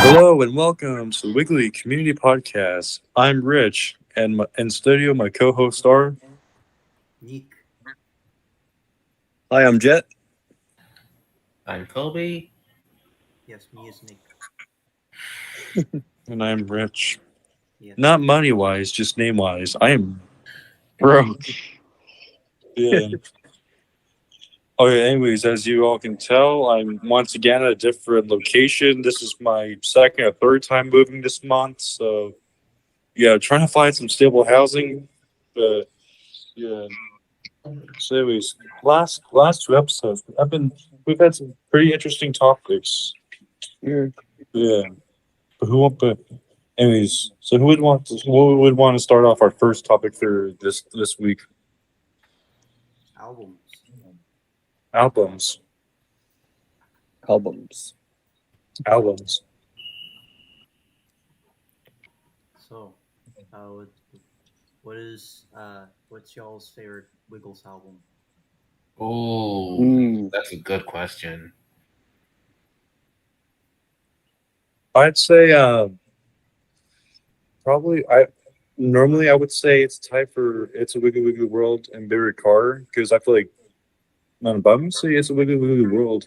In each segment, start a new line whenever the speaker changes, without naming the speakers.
Hello and welcome to Wiggly Community Podcast. I'm Rich, and in studio my co-hosts are.
Nick.
Hi, I'm Jet.
I'm Kobe.
Yes, me is Nick.
And I'm Rich.
Yes.
Not money-wise, just name-wise. I am broke. Yeah. Okay, anyways, as you all can tell, I'm once again at a different location. This is my second or third time moving this month, so yeah, trying to find some stable housing. But yeah. So anyways, last two episodes, we've had some pretty interesting topics.
Yeah.
Yeah. But anyways, so who would want to start off our first topic for this week?
Albums.
Albums.
So, what's y'all's favorite Wiggles album?
Oh, that's a good question.
I'd say probably normally I would say it's tied for It's a Wiggly Wiggly World and Bigger Car because I feel like but I'm gonna say It's a Wiggly Wiggly World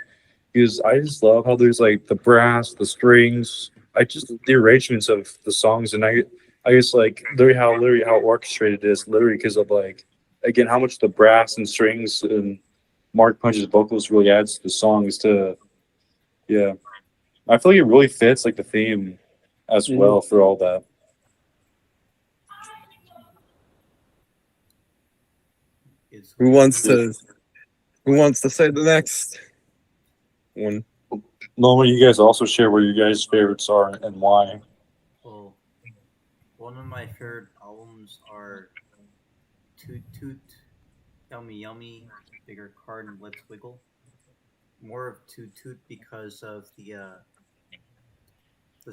because I just love how there's like the brass, the strings, the arrangements of the songs, and I just like literally how orchestrated it is, literally because of like again how much the brass and strings and Mark Punch's vocals really adds to the songs to yeah. I feel like it really fits like the theme as well for all that.
Who wants to say the next one?
Normally, you guys also share where your guys' favorites are and why.
Well, one of my favorite albums are Toot Toot, Yummy Yummy, Bigger Car, and Let's Wiggle. More of Toot Toot because of the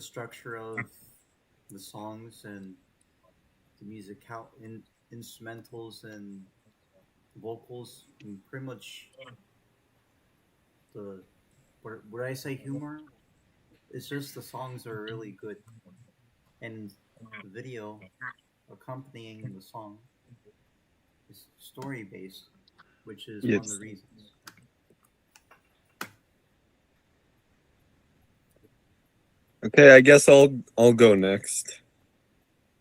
structure of the songs and the instrumentals and vocals, and pretty much would I say humor? It's just the songs are really good, and the video accompanying the song is story based, which is one of the reasons.
Okay, I guess I'll go next.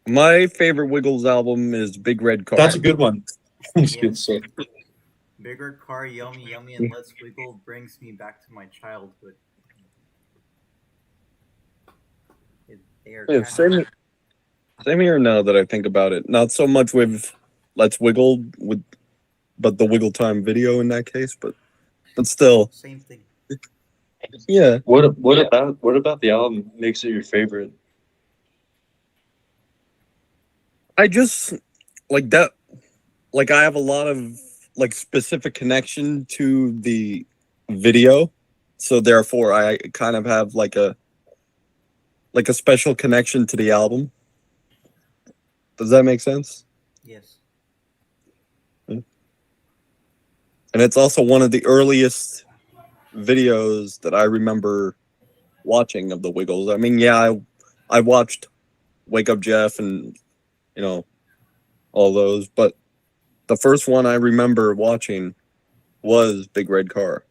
My favorite Wiggles album is Big Red Car.
That's a good one.
Yes. Bigger Car, Yummy Yummy, and Let's Wiggle brings me back to my childhood.
Same here now that I think about it. Not so much with Let's Wiggle, but the Wiggle Time video in that case, but still.
Same thing.
Yeah.
What about the album makes it your favorite?
I just like that. Like I have a lot of like specific connection to the video, so therefore I kind of have like a special connection to the album. Does that make sense?
Yes.
And it's also one of the earliest videos that I remember watching of the Wiggles. I mean, yeah, I watched Wake Up Jeff and all those, but the first one I remember watching was Big Red Car,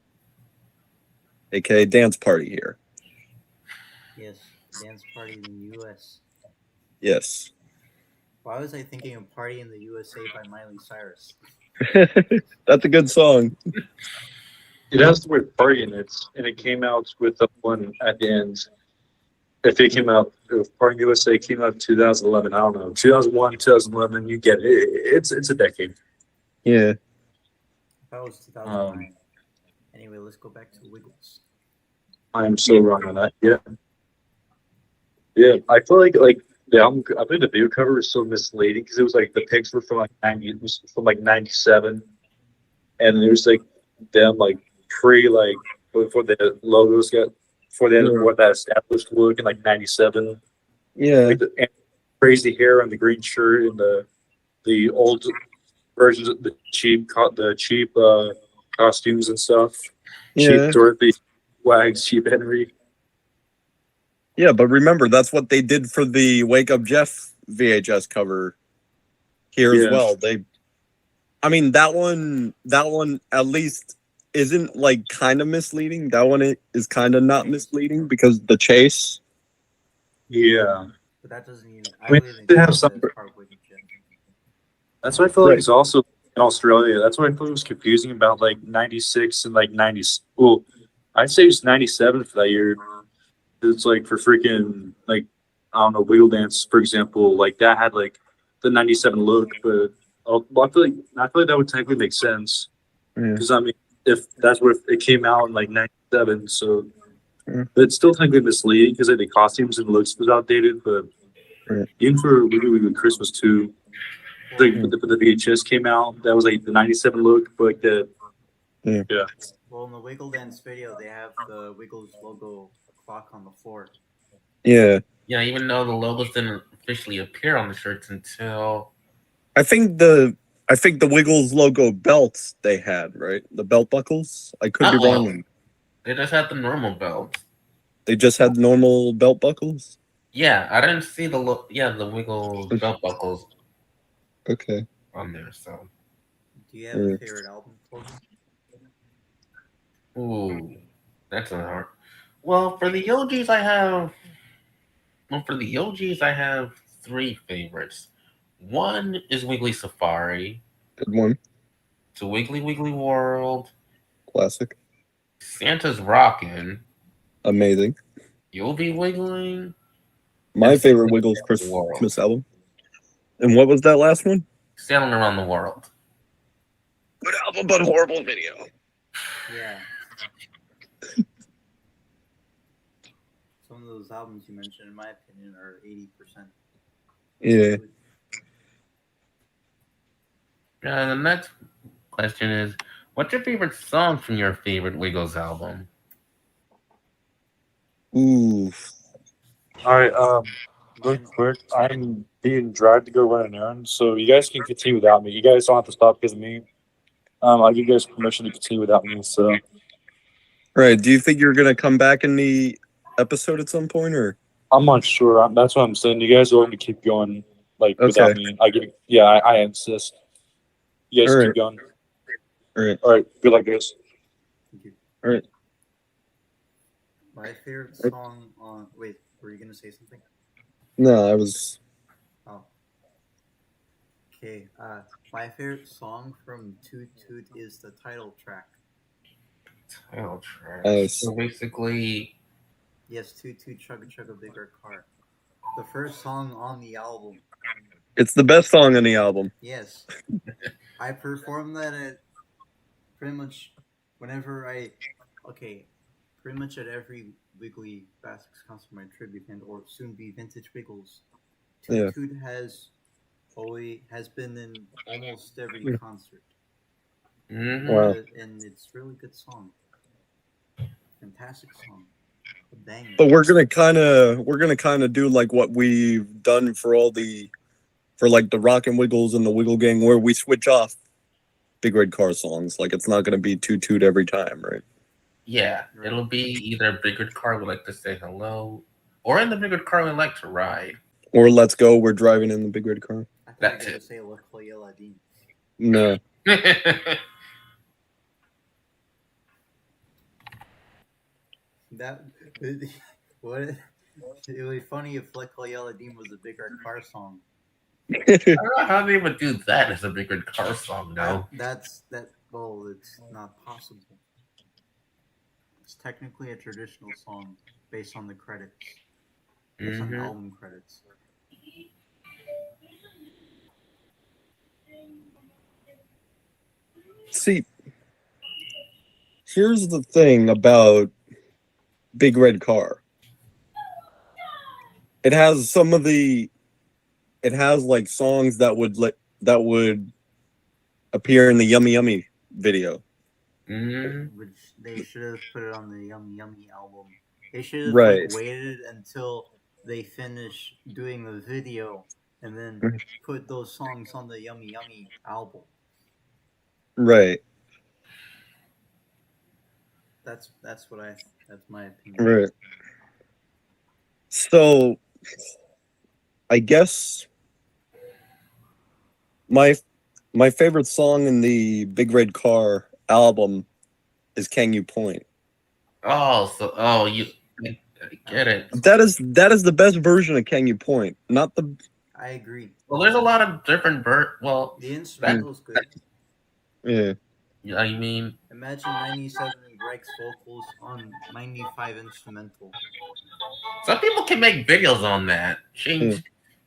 aka Dance Party here.
Yes, Dance Party in the U.S.
Yes.
Why was I thinking of Party in the USA by Miley Cyrus?
That's a good song.
It has the word party in it, and it came out with the one at the end. If Party USA came out in 2011, I don't know, 2001, 2011, you get it. It's a decade.
Yeah.
That was 2009. Anyway, let's go back to Wiggles.
I'm so wrong on that. Yeah. I feel like the album. I think the video cover is so misleading because it was like the pics were from like 90, it was from like 97, and there's like them like before the logos got before they had more that established look in like 97.
Yeah.
Like the crazy hair and the green shirt and the old versions of the cheap costumes and stuff. Cheap
Yeah.
Dorothy, Wags, cheap Henry.
Yeah, but remember that's what they did for the Wake Up Jeff VHS cover here as
Yeah.
well. I mean that one at least isn't like kind of misleading. That one is kind of not misleading because the chase.
Yeah.
But that doesn't even.
I
I
mean,
don't even
they have
count
some.
that as part of Wiggly Jet.
That's what I feel like
Right.
is also in Australia. That's what I thought was confusing about like '96 and like '90. Well, I'd say it's '97 for that year. It's like for freaking like I don't know Wheel Dance for example. Like that had like the '97 look, but well, I feel like that would technically make sense
Yeah.
because I mean if that's where it came out in like '97, so
Yeah.
but it's still technically misleading because like, the costumes and looks was outdated. But
Right.
even for Wiggly Wiggly Christmas too. Like
Well,
when the VHS came out, that was like the '97 look, but like the
Yeah.
yeah,
well, in the Wiggle Dance video, they have the Wiggles logo clock on the floor.
Yeah.
Yeah, even though the logos didn't officially appear on the shirts until
I think the Wiggles logo belts they had, right? The belt buckles. I could be
Uh-oh.
wrong.
They just had the normal belt.
They just had normal belt buckles.
Yeah, I didn't see the Wiggle belt buckles
Okay.
on there. So,
Do you have a favorite album, Colby?
ooh, that's a hard. Well, for the OGs, I have. Well, for the OGs, I have three favorites. One is Wiggly Safari,
Good one.
to Wiggly Wiggly World,
Classic.
Santa's Rockin',
Amazing.
You'll Be Wiggling,
My
and
favorite Wiggles
the World,
Christmas album. And what was that last one?
Sailing Around the World.
Good album, but horrible video.
Yeah. Some of those albums you mentioned, in my opinion, are 80%.
Yeah.
And the next question is, what's your favorite song from your favorite Wiggles album?
Ooh.
All right. Real quick, I'm being dragged to go run an errand, so you guys can continue without me. You guys don't have to stop because of me. I'll give you guys permission to continue without me. So
Right. Do you think you're gonna come back in the episode at some point, or?
I'm not sure. That's what I'm saying. You guys are going to keep going like without
Okay.
me. I give. Yeah, I insist. You guys
All right.
keep going.
All right.
All right. Good luck, guys.
Thank you.
All right.
My favorite song on. Wait, were you gonna say something?
No, I was.
Oh. Okay. My favorite song from Toot Toot is the title track.
Title track.
Nice.
So basically,
Yes, Toot Toot Chugga Chugga Bigger Car. The first song on the album.
It's the best song on the album.
Yes. I perform that at pretty much whenever pretty much at every Wiggly Basics concert, my tribute band, or soon be Vintage Wiggles. Toot
Yeah.
Toot has been in almost every
Yeah.
concert.
mhm.
Wow.
And it's a really good song. Fantastic song. A banger.
But we're gonna kind of do like what we've done for like the Rock and Wiggles and the Wiggle Gang, where we switch off Big Red Car songs. Like it's not gonna be Toot Toot every time, right?
Yeah, it'll be either a Big Red Car would like to say hello, or in the Big Red Car would like to ride.
Or Let's Go, we're driving in the Big Red Car.
I thought
That's
you were going
it.
to say Look for Aladdin.
No.
That what it would be funny if Look for Aladdin was a Big Red Car song.
I don't know how they would do that as a Big Red Car song, though.
Well, it's not possible. It's technically a traditional song based on the credits. Based on the
Mhm.
album credits.
See, here's the thing about Big Red Car. It has like songs that would appear in the Yummy Yummy video.
Mhm.
Which they should have put it on the Yummy Yummy album. They should have
Right.
waited until they finish doing the video and then
Mhm.
put those songs on the Yummy Yummy album.
Right.
That's that's my opinion.
Right. So I guess my my favorite song in the Big Red Car album is "Can You Point."
You I get it.
That is the best version of "Can You Point," not the
I agree.
Well, there's a lot of different well,
The
that
instrumental's good.
yeah.
I mean,
Imagine 97 Greg's vocals on 95 instrumental.
some people can make videos on that.
Yeah.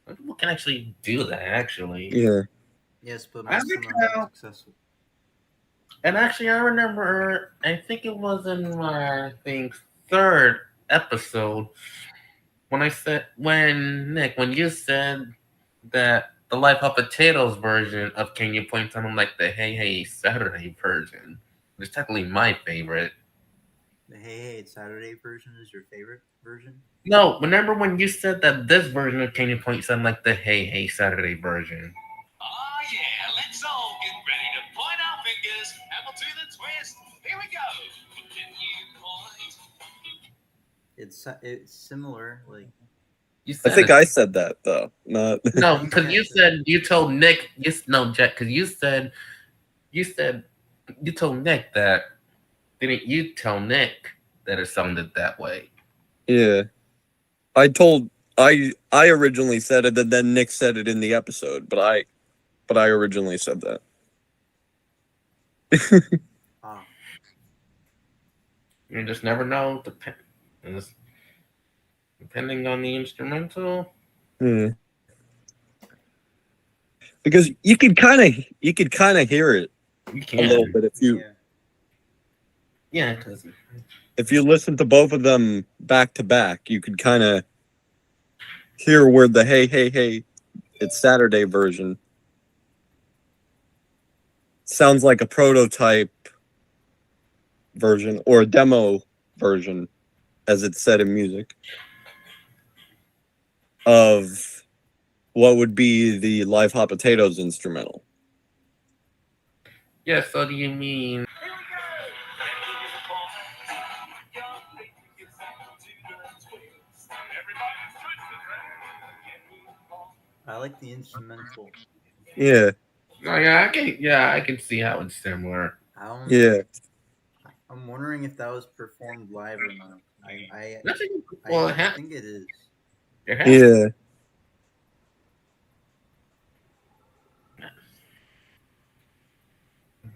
Some people can actually do that. Actually,
Yeah.
Yes, but
I
most of
think
them aren't
how.
successful.
And actually, I remember. I think it was in my third episode when you said that the Life of Potatoes version of Can You Point sounded like the Hey Hey Saturday version. It's technically my favorite.
The Hey Hey It's Saturday version is your favorite version?
No, remember when you said that this version of Can You Point sounded like the Hey Hey Saturday version?
Oh yeah, let's all get ready to point our fingers and we'll do the twist. Here we go. Can you point?
It's similar. Like
You
I
said
think
it.
I said that though. Not
No,
you
because
can't
you
say
said you told Nick. No, Jack. Because you said you told Nick that. Didn't you tell Nick that it sounded that way?
yeah. I told I originally said it, and then Nick said it in the episode, but I originally said that.
ah.
You just never know. Depending on the instrumental.
Hmm. Because you could kind of hear it
You
a little
can.
bit
Yeah.
Yeah, because
if you listen to both of them back to back, you could kind of hear where the hey hey hey it's Saturday version sounds like a prototype version or a demo version, as it's said in music, of what would be the Live Hot Potatoes instrumental.
yeah. So do you mean?
I like the instrumental.
Yeah,
Oh yeah, I can. Yeah, I can see how it's similar.
I don't
yeah.
I'm wondering if that was performed live or not.
That's a, well,
I think it is.
it has.
Yeah.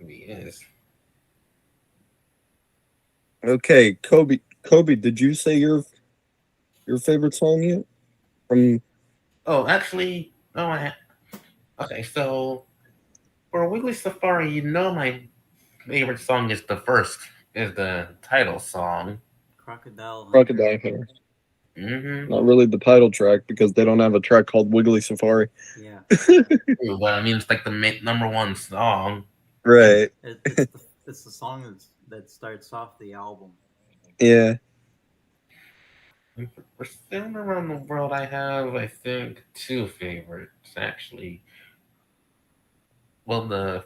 Yes.
Okay, Kobe, did you say your favorite song yet? From
Oh, actually, okay. So for Wiggly Safari, my favorite song is the title song.
Crocodile Hunter.
Crocodile Hunter.
Mm-hmm.
Not really the title track because they don't have a track called Wiggly Safari.
Yeah.
But I mean, it's like the number one song.
Right.
It's the song that starts off the album.
Yeah.
For Sailing Around the World, I have, I think, two favorites, actually. The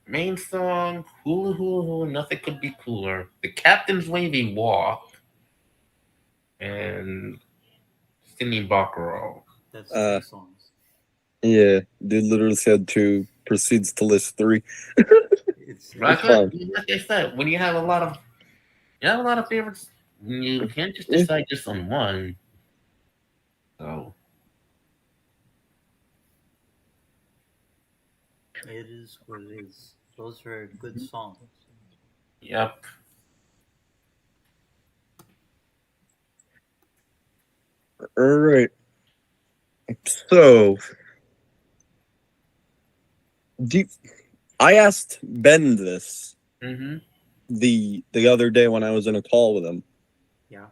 main song, Hula Hula Hula, Nothing Could Be Cooler, The Captain's Wavy Walk, and Sydney Baccarat.
That's
Uh,
three songs.
Yeah. Dude literally said two, proceeds to list three.
It's
Like
fun.
I said, when you have a lot of favorites, you can't just
Yeah.
decide just on one. So
it is what it is. Those are good songs.
yep.
All right. So, I asked Ben this
Mm-hmm.
the other day when I was in a call with him.
Yeah.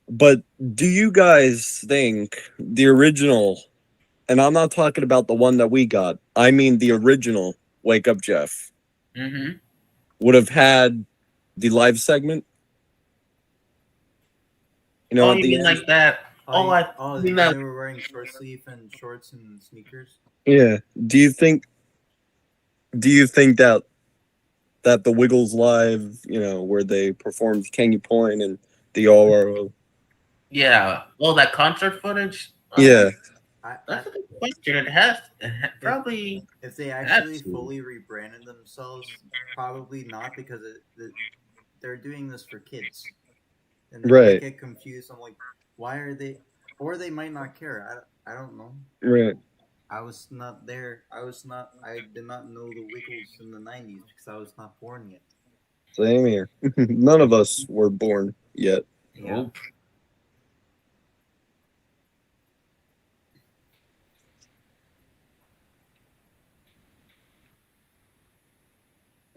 But do you guys think the original, and I'm not talking about the one that we got, I mean the original Wake Up Jeff,
Mm-hmm.
would have had the live segment? You know,
Oh,
at
you
the
mean
end?
like that?
Oh,
mean
when
that.
they were wearing short sleeve and shorts and sneakers.
Yeah. Do you think do you think that the Wiggles live, where they performed Candy Point and the ORO?
Yeah. Oh, that concert footage.
Yeah,
That's
I
a good question. It has
if
probably
if they
had
actually
to.
fully rebranded themselves, probably not because they're doing this for kids, and they might
right,
get confused. I'm like, why are they? Or they might not care. I don't know.
right.
I was not there. I was not. I did not know the Wiggles in the '90s because I was not born yet.
Same here. None of us were born yet.
Yeah.
Nope.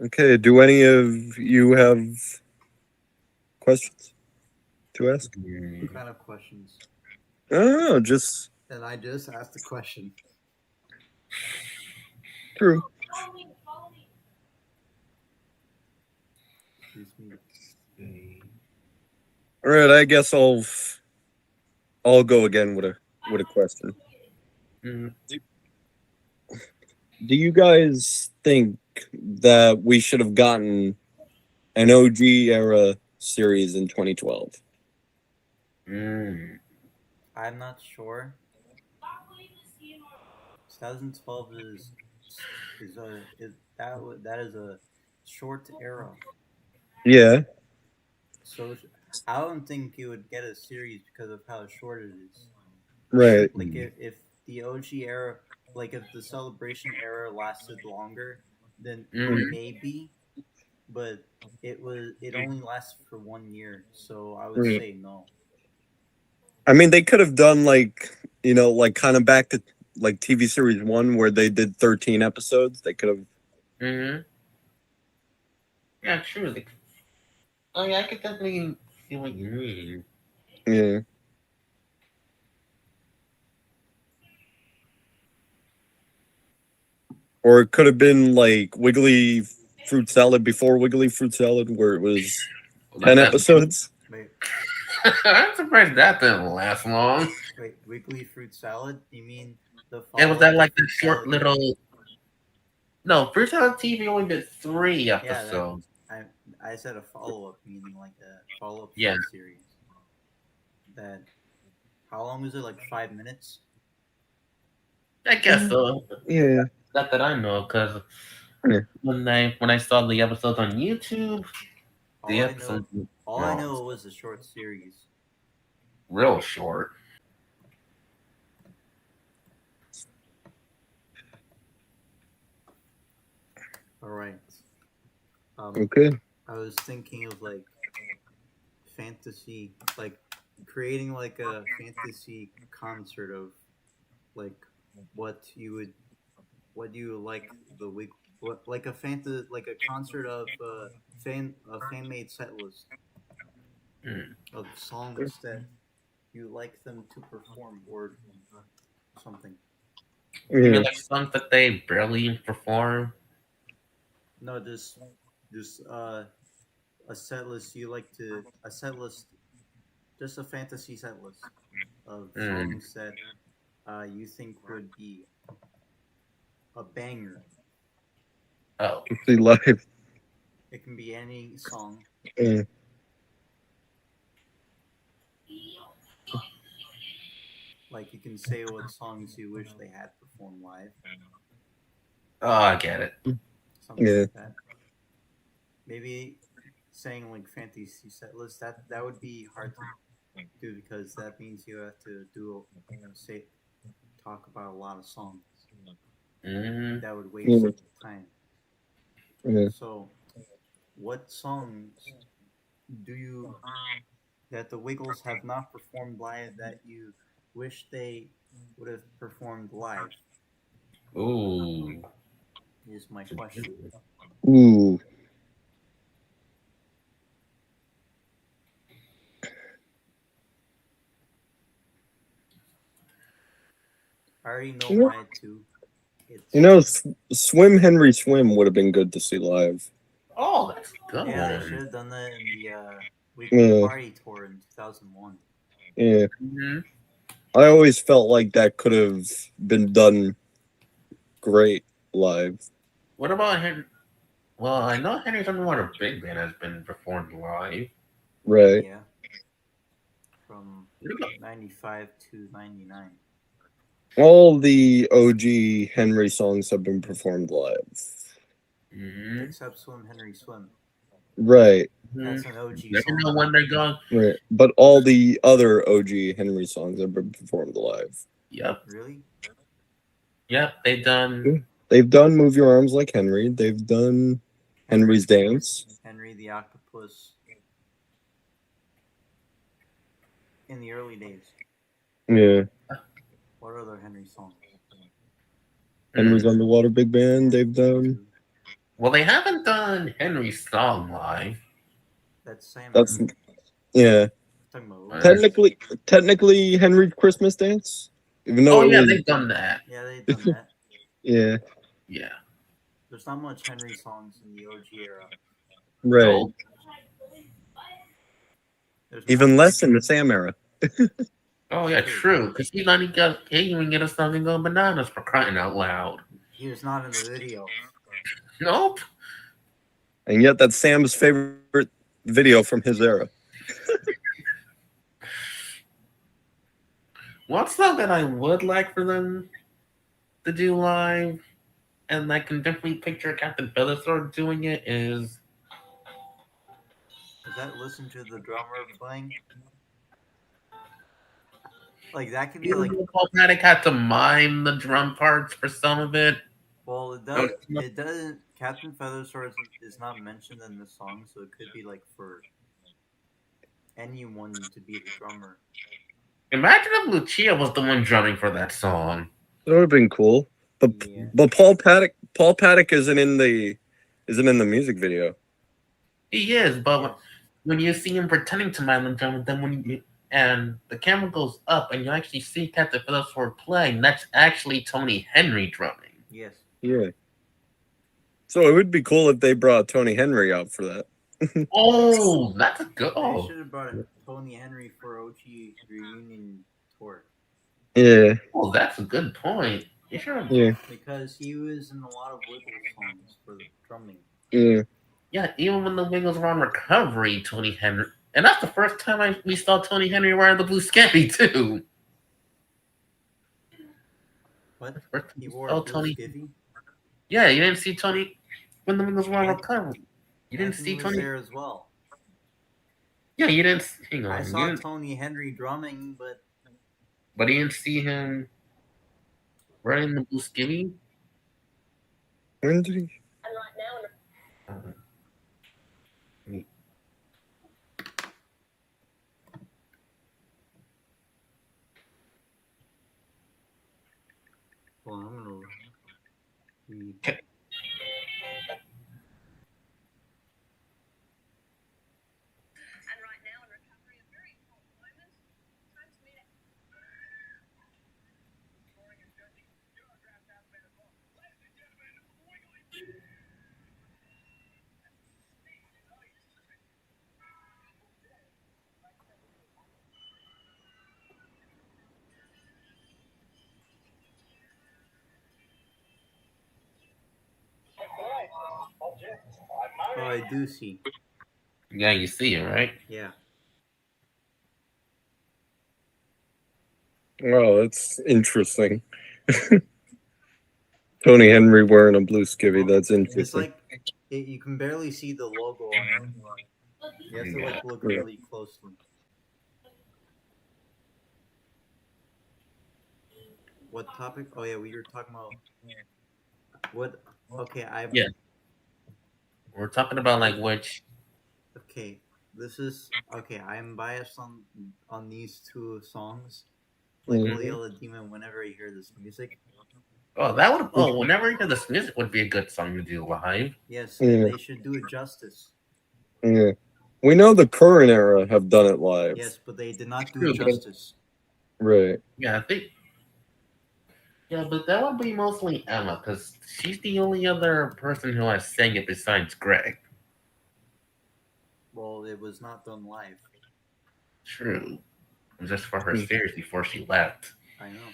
Okay, do any of you have questions to ask?
What kind of questions?
Oh, just
And I just asked the question.
true.
Excuse me.
All right, I guess I'll go again with a question.
Mm,
Do you guys think that we should have gotten an OG era series in 2012?
mm.
I'm not sure. 2012 is a is that is a short era.
Yeah,
So I don't think you would get a series because of how short it is.
right.
Like if the OG era, like if the celebration era lasted longer, then
Mm.
maybe. But it only lasted for 1 year, so I would
Right.
say no.
I mean, they could have done like kind of back to like TV series one where they did 13 episodes. They could have.
Mm-hmm. Yeah, true. Oh yeah, I could definitely see what you mean.
Yeah. Or it could have been like Wiggly Fruit Salad before Wiggly Fruit Salad, where it was
Well,
10 episodes.
Wait,
I'm surprised that didn't last long.
wait, Wiggly fruit salad? You mean the
It was
follow
that
up to
like the
fruit
short
salad movie?
little. No, First on TV only did 3
Yeah, that
episodes.
I I said a follow up, meaning like a follow up
Yeah,
short series. That how long was it? Like 5 minutes?
I guess so.
Yeah.
Not that I know, because
Yeah.
when I saw the episodes on YouTube, the
All I know,
episodes were
all I
long,
know was a short series.
real short.
All right. Um,
Okay.
I was thinking of like fantasy, like creating like a fantasy concert of like what you would, what you would like the week, what like a like a concert of a fan made set list
Mm.
of songs that you like them to perform or something.
You
Yeah.
mean like songs that they barely perform?
No, just a set list you like to a set list, just a fantasy set list of
Mm.
songs that you think would be a banger.
Oh,
See live.
It can be any song.
Yeah.
Like you can say what songs you wish they had performed live,
I get it.
something
Yeah.
like that. Maybe saying like fantasy set list, that would be hard to do because that means you have to do say talk about a lot of songs.
Mm.
That would waste
Yeah.
time.
Yeah.
So, what songs do you that the Wiggles have not performed live that you wish they would have performed live?
Ooh.
Is my question.
Ooh.
I already know
You know,
mine too.
you
It's
know, Swim Henry Swim would have been good to see live.
Oh, that's a good
yeah, they
one.
should have done that in the Weekly
Yeah.
Party tour in 2001.
Yeah.
Mm-hmm.
I always felt like that could have been done great live.
What about Henry? Well, I know Henry's Underwater Big Band has been performed live.
Right.
Yeah, from
What about-
95 to 99.
All the OG Henry songs have been performed live.
Mhm.
Except Swim Henry Swim.
Right.
That's an OG
Never
song.
know when they're going.
Right. But all the other OG Henry songs have been performed live.
Yep,
Really?
yep. They done.
They've done Move Your Arms Like Henry. They've done Henry's Dance.
Henry the Octopus. In the early days.
Yeah.
What other Henry songs?
Henry's Underwater Big Band. They've done.
Well, they haven't done Henry's song live.
That's Sam.
That's yeah.
Talking about
Technically, Henry's Christmas Dance. Even though
Oh
it
yeah,
was,
they've done that.
Yeah, they've done that.
yeah,
Yeah.
There's not much Henry songs in the OG era.
right.
No.
There's
Even
more-
less in the Sam era.
Oh yeah, true. Because he even get a song and go bananas for crying out loud.
He was not in the video.
Nope.
And yet, that's Sam's favorite video from his era.
One song that I would like for them to do live, and I can definitely picture Captain Feathersword doing it, is
that listen to the drummer playing? Like that could be like,
Paul Paddock had to mime the drum parts for some of it.
well, it does. It doesn't. Captain Feathersword is not mentioned in the song, so it could be like for anyone to be the drummer.
Imagine if Lucia was the one drumming for that song.
That would have been cool. But
Yeah.
but Paul Paddock isn't in the music video.
He is, but when you see him pretending to mime the drum, then and the camera goes up and you actually see Captain Feathersword playing, that's actually Tony Henry drumming.
Yes.
Yeah. So it would be cool if they brought Tony Henry out for that.
Oh, that's a good.
They
Oh,
should have brought Tony Henry for OG reunion tour
Yeah.
oh, that's a good point. You sure?
Yeah.
because he was in a lot of Wiggle songs for the drumming.
Yeah.
Yeah, even when the Wiggles were on recovery, Tony Henry, and that's the first time we saw Tony Henry wearing the blue scabby too.
What?
First time
He
we
wore
saw
a blue
Tony.
skivvy?
Yeah, you didn't see Tony when the Wiggles were on recovery. You didn't
Anthony
see
was
Tony.
there as well.
Yeah, you didn't. Hang on.
I
You
saw
didn't-
Tony Henry drumming, but
but you didn't see him wearing the blue skivvy.
When did he?
Uh,
well, I'm gonna read.
And right now in recovery, a very important moment. Time to meet it.
Oh, I do see.
yeah, you see it, right?
Yeah.
Oh, that's interesting. Tony Henry wearing a blue skivvy. That's
It's
interesting.
like you can barely see the logo on it. You have to like look really closely. What topic? Oh yeah, we were talking about what? Okay,
Yeah. We're talking about like which.
Okay, this is okay. I'm biased on these two songs. Like
Mhm.
Leo the Demon. Whenever I hear this music,
Oh, that would. Oh, whenever you hear this music, would be a good song to do live.
yes,
Yeah.
they should do it justice.
Yeah. We know the current era have done it live.
Yes, but they did not do
True,
it
but-
justice.
Right.
Yeah, I think. Yeah, but that would be mostly Emma, because she's the only other person who has sang it besides Greg.
Well, it was not done live.
True. It was just for her
Hmm.
series before she left.
I know.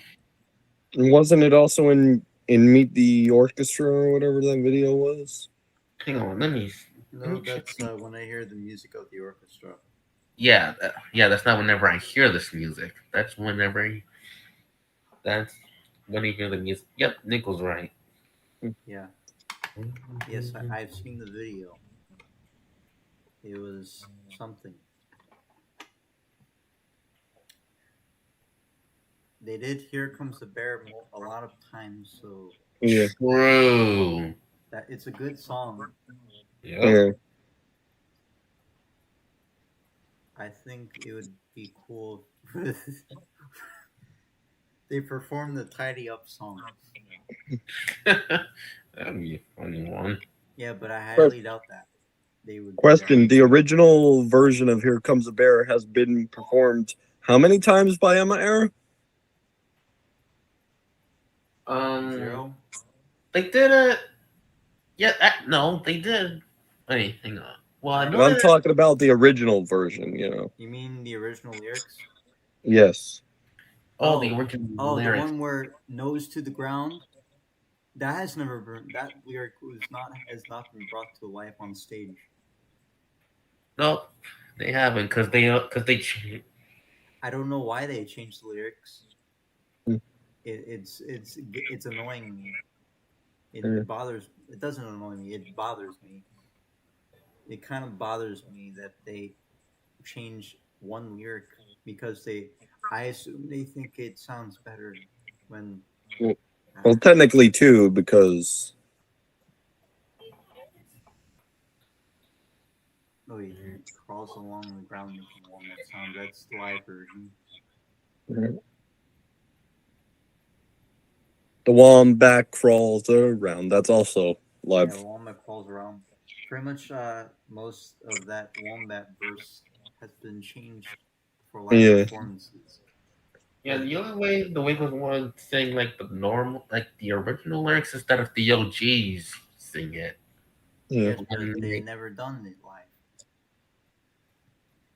And wasn't it also in in Meet the Orchestra or whatever that video was.
Hang on, let me.
No, that's when I hear the music of the orchestra.
Yeah, yeah. That's not whenever I hear this music. That's whenever. That's when you hear the music. Yep, Nichols right.
Yeah. Yes, I've seen the video. It was something. They did "Here Comes the Bear" a lot of times, so
Yeah.
True.
that it's a good song.
Yep.
Yeah.
I think it would be cool if they perform the "Tidy Up" song.
That'd be a funny one.
Yeah, but I highly doubt that they would do
Question: the original version of "Here Comes a Bear" has been performed how many times by Emma Era?
that. 0.
They did it. Yeah, no, they did. Wait, hang on. Well, I
And
know
I'm
that.
talking about the original version. You know.
You mean the original lyrics?
Yes.
Oh, the original
Oh, the
lyrics.
one where "nose to the ground." That has never been. That lyric has not been brought to life on stage.
No, they haven't because they
I don't know why they changed the lyrics.
Hmm.
It's annoying me.
Yeah.
It bothers. It doesn't annoy me. It bothers me. It kind of bothers me that they change one lyric because they. I assume they think it sounds better when.
Well, technically too, because
Oh, he crawls along the ground making walnut sound. That's the live version.
the wombat crawls around. That's also live.
Yeah, wombat crawls around. Pretty much, most of that wombat verse has been changed for live
Yeah.
performances.
Yeah, the only way the Wiggles wanted to sing like the normal, like the original lyrics, is that if the OGs sing it.
Yeah.
Yes, but they never done it live.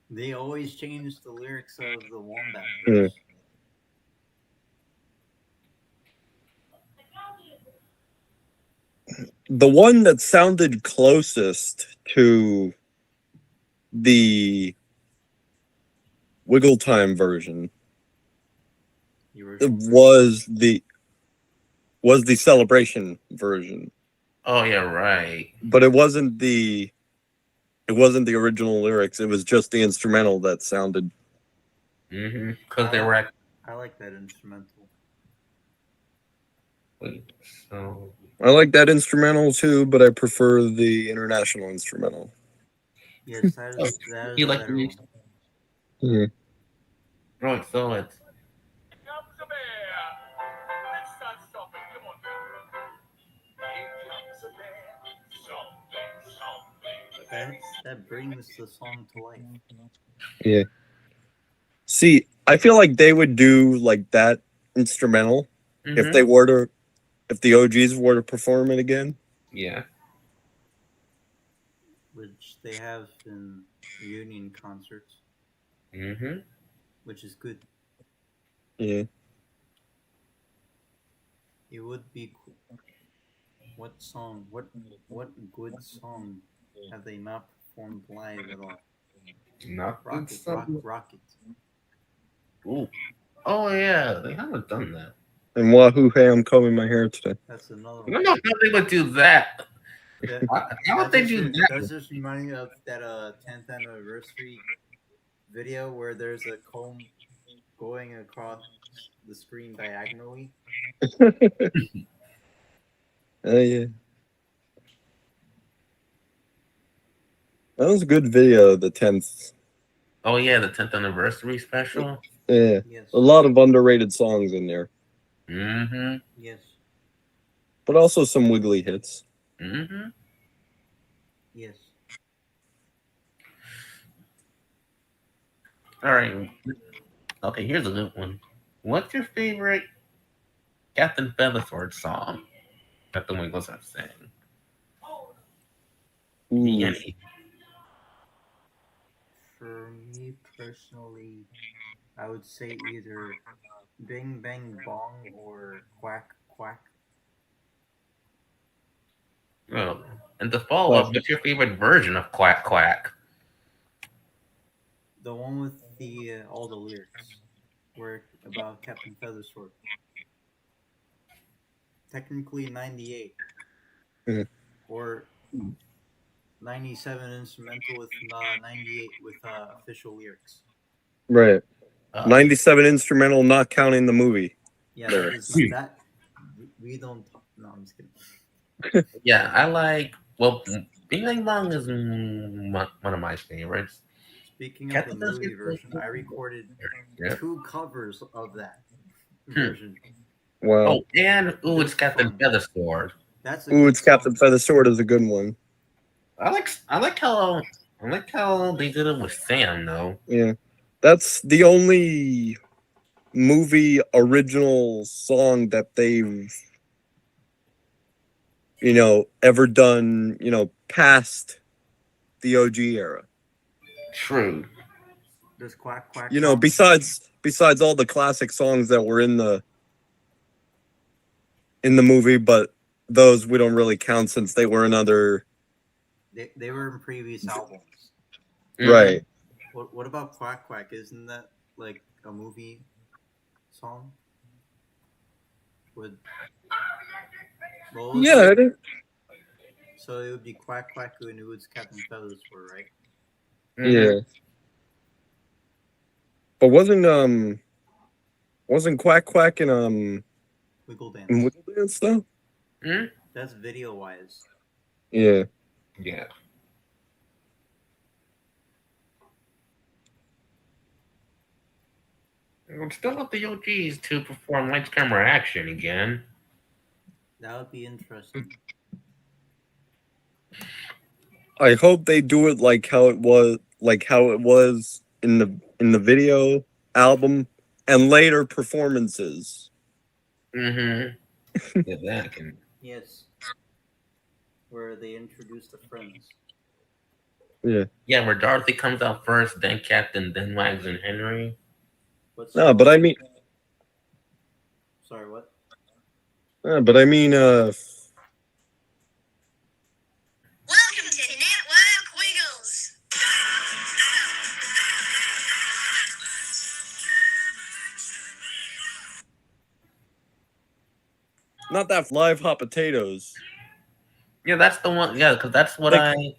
They always change the lyrics of the wombat
Yeah.
verse.
The one that sounded closest to the Wiggle Time version
The original version.
was the Celebration version,
Oh yeah, right.
but it wasn't the original lyrics. It was just the instrumental that sounded.
Because they were at.
I like that instrumental.
Wait, so
I like that instrumental too, but I prefer the international instrumental.
Yes,
Oh,
that is
you
a
like
better
the
one.
music?
Yeah.
Right, so it's
Comes a bear. Let's start stomping. Come on now. Here comes a bear. Something.
That brings the song to life.
Yeah. See, I feel like they would do like that instrumental if
Mhm.
they were to if the OGs were to perform it again.
Yeah.
Which they have in reunion concerts,
Mhm.
which is good.
Yeah.
It would be cool. What song? What good song have they not performed live at all?
Not good
Rocket,
stuff.
Rocket.
Ooh. Oh yeah, they haven't done that.
And wahoo, hey, I'm combing my hair today.
That's another
I
one.
don't know how they would do that.
That,
How would they do that?
does this remind you of that 10th anniversary video where there's a comb going across the screen diagonally?
Yeah. That was a good video, the 10th.
Oh yeah, the 10th anniversary special.
Yeah.
Yes.
A lot of underrated songs in there,
Mm-hmm.
Yes.
but also some Wiggly hits.
Mm-hmm.
Yes.
All right. Okay, here's a good one. What's your favorite Captain Feathersword song that the Wiggles have sang?
Ooh.
Any.
For me personally, I would say either Bing Bang Bong or Quack Quack.
Oh, and the follow up, what's your favorite version of Quack Quack?
The one with the all the lyrics, where about Captain Feathersword. Technically 98
Mhm.
or 97 instrumental with 98 with official lyrics.
Right.
Uh,
97 instrumental, not counting the movie.
Yeah,
Lyrics.
that is that. We don't. No, I'm just kidding.
yeah, I like. Well, Bing Bang Bong is one of my favorites.
Speaking of the
Captain
movie
Feathersword.
version, I recorded
Yeah.
2 covers of that
Hmm.
version.
Wow.
Oh, and ooh, it's
Just
Captain
fun.
Feathersword.
That's a
Ooh,
good
it's Captain
song.
Feathersword is a good one.
I like how they did it with Sam though.
Yeah. That's the only movie original song that they've, ever done, past the OG era.
True.
Does Quack Quack count?
Besides all the classic songs that were in the movie, but those we don't really count since they were in other.
They were in previous albums.
Mhm.
Right.
What about Quack Quack? Isn't that like a movie song? Would
Yeah.
so it would be Quack Quack and it was Captain Feathersword, right?
Mhm.
Yeah. But wasn't Quack Quack
Wiggle Dance.
in Wiggle Dance though?
Mhm.
That's video wise.
Yeah.
Yeah. I'm still up the OGs to perform lights, camera, action again.
That would be interesting.
I hope they do it like how it was in the video album and later performances.
Mm-hmm. Yeah, that can.
Yes. Where they introduce the friends.
Yeah.
Yeah, where Dorothy comes out first, then Captain, then Wags and Henry.
What's
No,
your
but I mean,
sorry, what?
but I mean,
Welcome to Network Wiggles.
not that live hot potatoes.
Yeah, that's the one. Yeah, because that's what
Like-
I.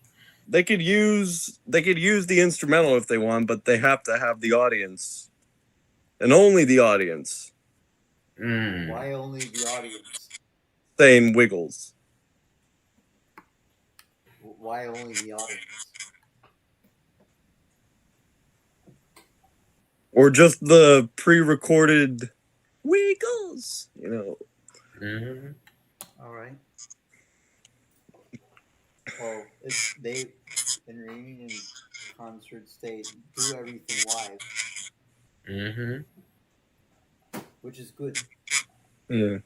They could use the instrumental if they want, but they have to have the audience, and only the audience
Mm.
Why only the audience?
saying Wiggles.
Why only the audience?
Or just the pre-recorded Wiggles.
Mm-hmm.
All right. Well, if they in reunion concerts they do everything live,
Mm-hmm.
which is good.
Yeah.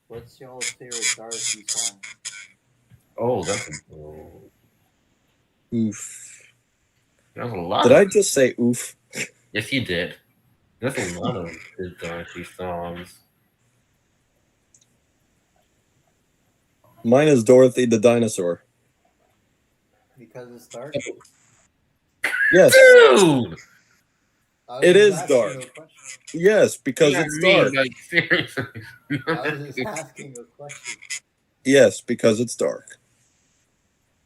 What's y'all's favorite Dorothy song?
Oh,
Oof.
that's a lot.
Did I just say oof?
Yes, you did. There's a lot of good Dorothy songs.
Mine is Dorothy the dinosaur.
Because it's dark.
Yes,
Dude!
I was
it
just
is
asking
dark.
a question.
Yes, because
Yeah,
it's
I mean,
dark.
like, seriously.
I was just asking a question.
Yes, because it's dark.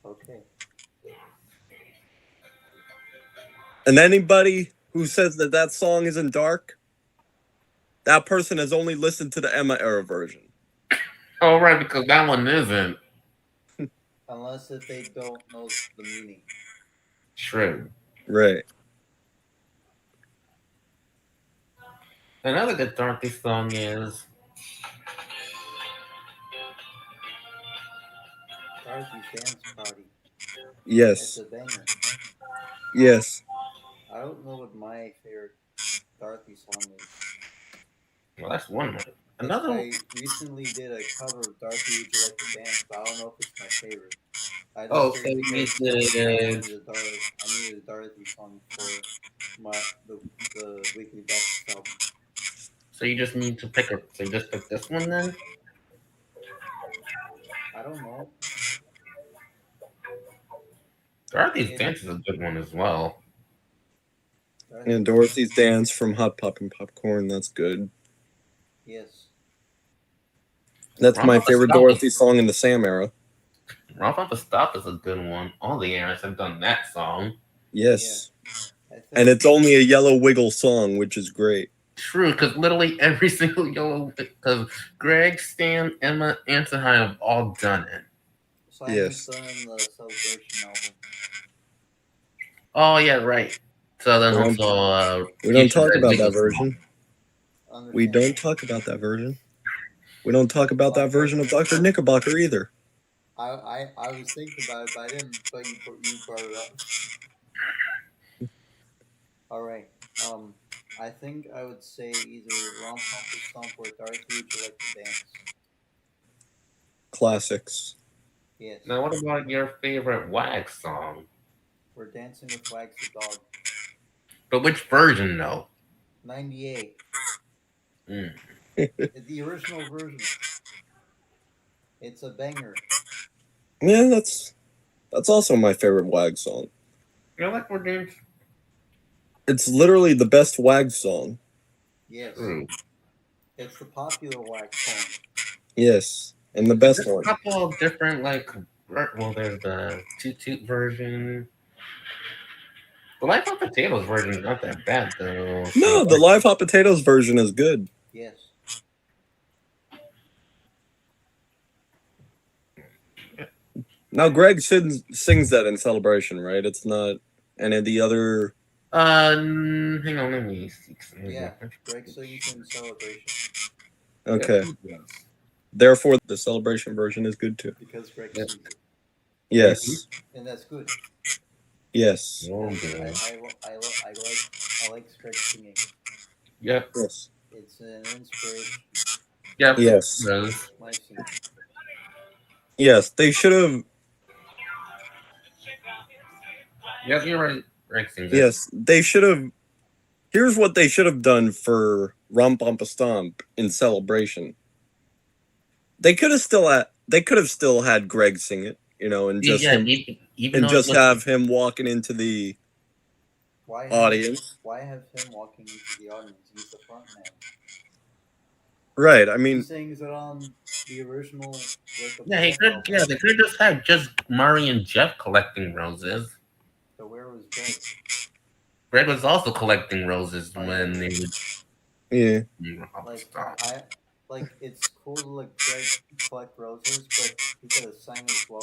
Okay.
And anybody who says that song isn't dark, that person has only listened to the Emma era version.
Oh, right, because that one isn't.
Unless if they don't know the meaning.
True.
Right.
Another good Dorothy song is.
Dorothy's Dance Party. It's
Yes.
a banger.
Yes.
I don't know what my favorite Dorothy song is.
Well, that's one.
But
Another one.
I recently did a cover of Dorothy Would You Like to Dance, but I don't know if it's my favorite. I just
Oh,
did
so
it
you
because
did.
I needed a Dorothy song for the Wiggly Breakfast album.
So you just need to pick a. So you just pick this one then.
I don't know.
Dorothy's
It-
Dance is a good one as well.
And Dorothy's Dance from Hot Poppin' Popcorn. That's good.
Yes.
That's my
Rumpa
favorite
Stop
Dorothy
is,
song in the Sam era.
Rumpa Stop is a good one. All the eras have done that song.
Yes.
I think
And it's only a Yellow Wiggle song, which is great.
True, because literally every single yellow. Because Greg, Stan, Emma, and Sahai have all done it.
Simon's
Yes.
done in the Celebration album.
Oh yeah, right. So then
We don't-
also
We don't
Future
talk
Red
about
Wiggle
that version. We
Understandable.
don't talk about that version. We don't talk about that version of Dr. Knickerbocker either.
I was thinking about it, but I didn't. But you brought it up. All right. I think I would say either Rom Pom Stomp or Dorothy. Would you like to dance?
Classics.
Yes.
Now, what about your favorite Wag song?
We're dancing with Wags the dog.
But which version though?
98.
Mm.
The original version. It's a banger.
Yeah, that's also my favorite Wag song.
You like we're dancing?
It's literally the best Wag song.
Yes.
True.
It's the popular Wags song.
Yes. And the best
There's a
one.
couple of different well, there's the Toot Toot version. The Life on Potatoes version is not that bad though.
No, the Live Hot Potatoes version is good.
Yes.
Now, Greg sings that in Celebration, right? It's not any of the other.
Hang on, let me see.
Yeah. Greg sings in Celebration
Okay.
Yeah.
Therefore, the Celebration version is good too.
because Greg
Yep.
sings it,
Yes.
and that's good.
Yes.
Oh,
I
good.
like Greg singing.
Yep.
Yes.
It's an inspiration.
Yep.
Yes.
Rose.
My scene.
Yes. They should have.
Yep, you're right. Greg sings it.
Yes. They should have. Here's what they should have done for Rum Pumpa Stomp in Celebration. They could have still had Greg sing it, and just
Yeah,
him,
even
and
though
just
it was,
have him walking into the
Why
audience.
Why have him walking into the audience? He's the front man.
Right. I
He
mean,
sings it on the original. Wake Up
yeah, he
Jeff
could.
album.
Yeah, they could just have just Murray and Jeff collecting roses.
So where was Greg?
Greg was also collecting roses
Oh,
when
yeah.
they would.
yeah.
Like
Stop.
it's cool to let Greg collect roses, but he could have sang as well.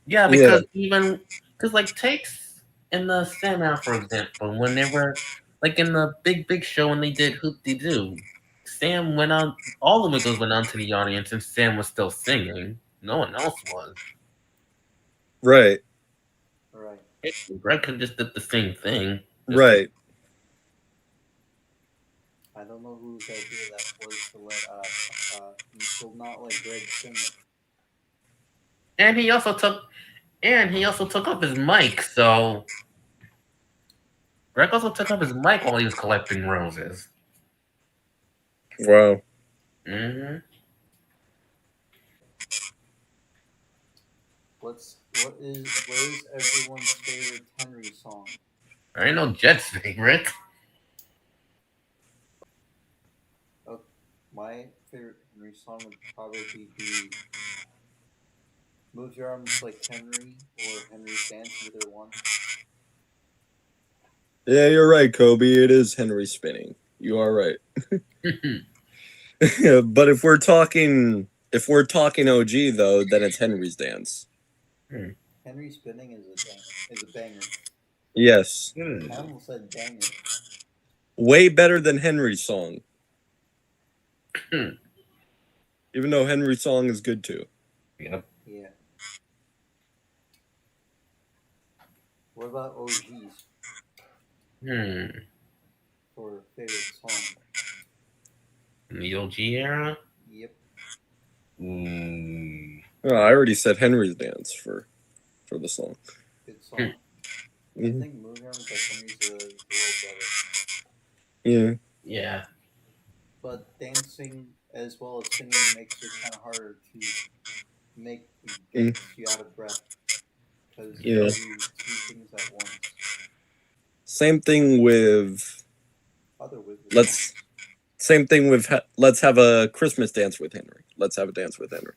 Yeah, because because like takes in the Sandman, for example, when they were like in the big show when they did Hoop De Doo, Sam went on. All the Wiggles went on to the audience, and Sam was still singing. No one else was.
Right.
Right.
Greg could just did the same thing. Just
Right.
I don't know whose idea that was to not let Greg sing it.
And he also took off his mic, so Greg also took off his mic while he was collecting roses.
Wow.
Mm-hmm.
What is everyone's favorite Henry song?
I ain't no Jet's favorite.
My favorite Henry song would probably be Move Your Arms Like Henry or Henry's Dance, either one.
Yeah, you're right, Kobe. It is Henry spinning. You are right. But if we're talking OG though, then it's Henry's Dance.
Henry Spinning is a banger.
Yes.
I almost said banger.
Way better than Henry's song. Even though Henry's song is good too.
Yep.
Yeah. What about OGs for favorite song?
In the OG era?
Yep.
Oh, I already said Henry's Dance for the song.
Good song. I
Mhm.
think Move Your Arms Like Henry's a little better.
Yeah.
Yeah.
but dancing as well as singing makes it kind of harder to make gets you out of breath because you
Yeah.
gotta do two things at once.
Same thing with
Other Wiggly
let's.
songs.
Same thing with let's have a Christmas dance with Henry. Let's have a dance with Henry.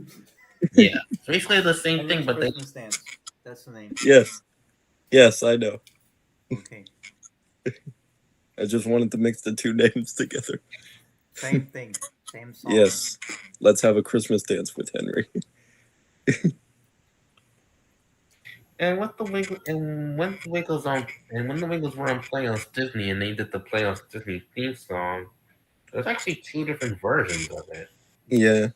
Yeah, it's basically the same
Henry's
thing, but they
Christmas Dance. That's the name.
Yes, yes, I know.
Okay.
I just wanted to mix the two names together.
Same thing. Same song.
Yes, let's have a Christmas dance with Henry.
and what the Wiggle and when the Wiggles on and when the Wiggles were on Playoffs Disney and they did the Playoffs Disney theme song, there's actually two different versions of it.
Yeah,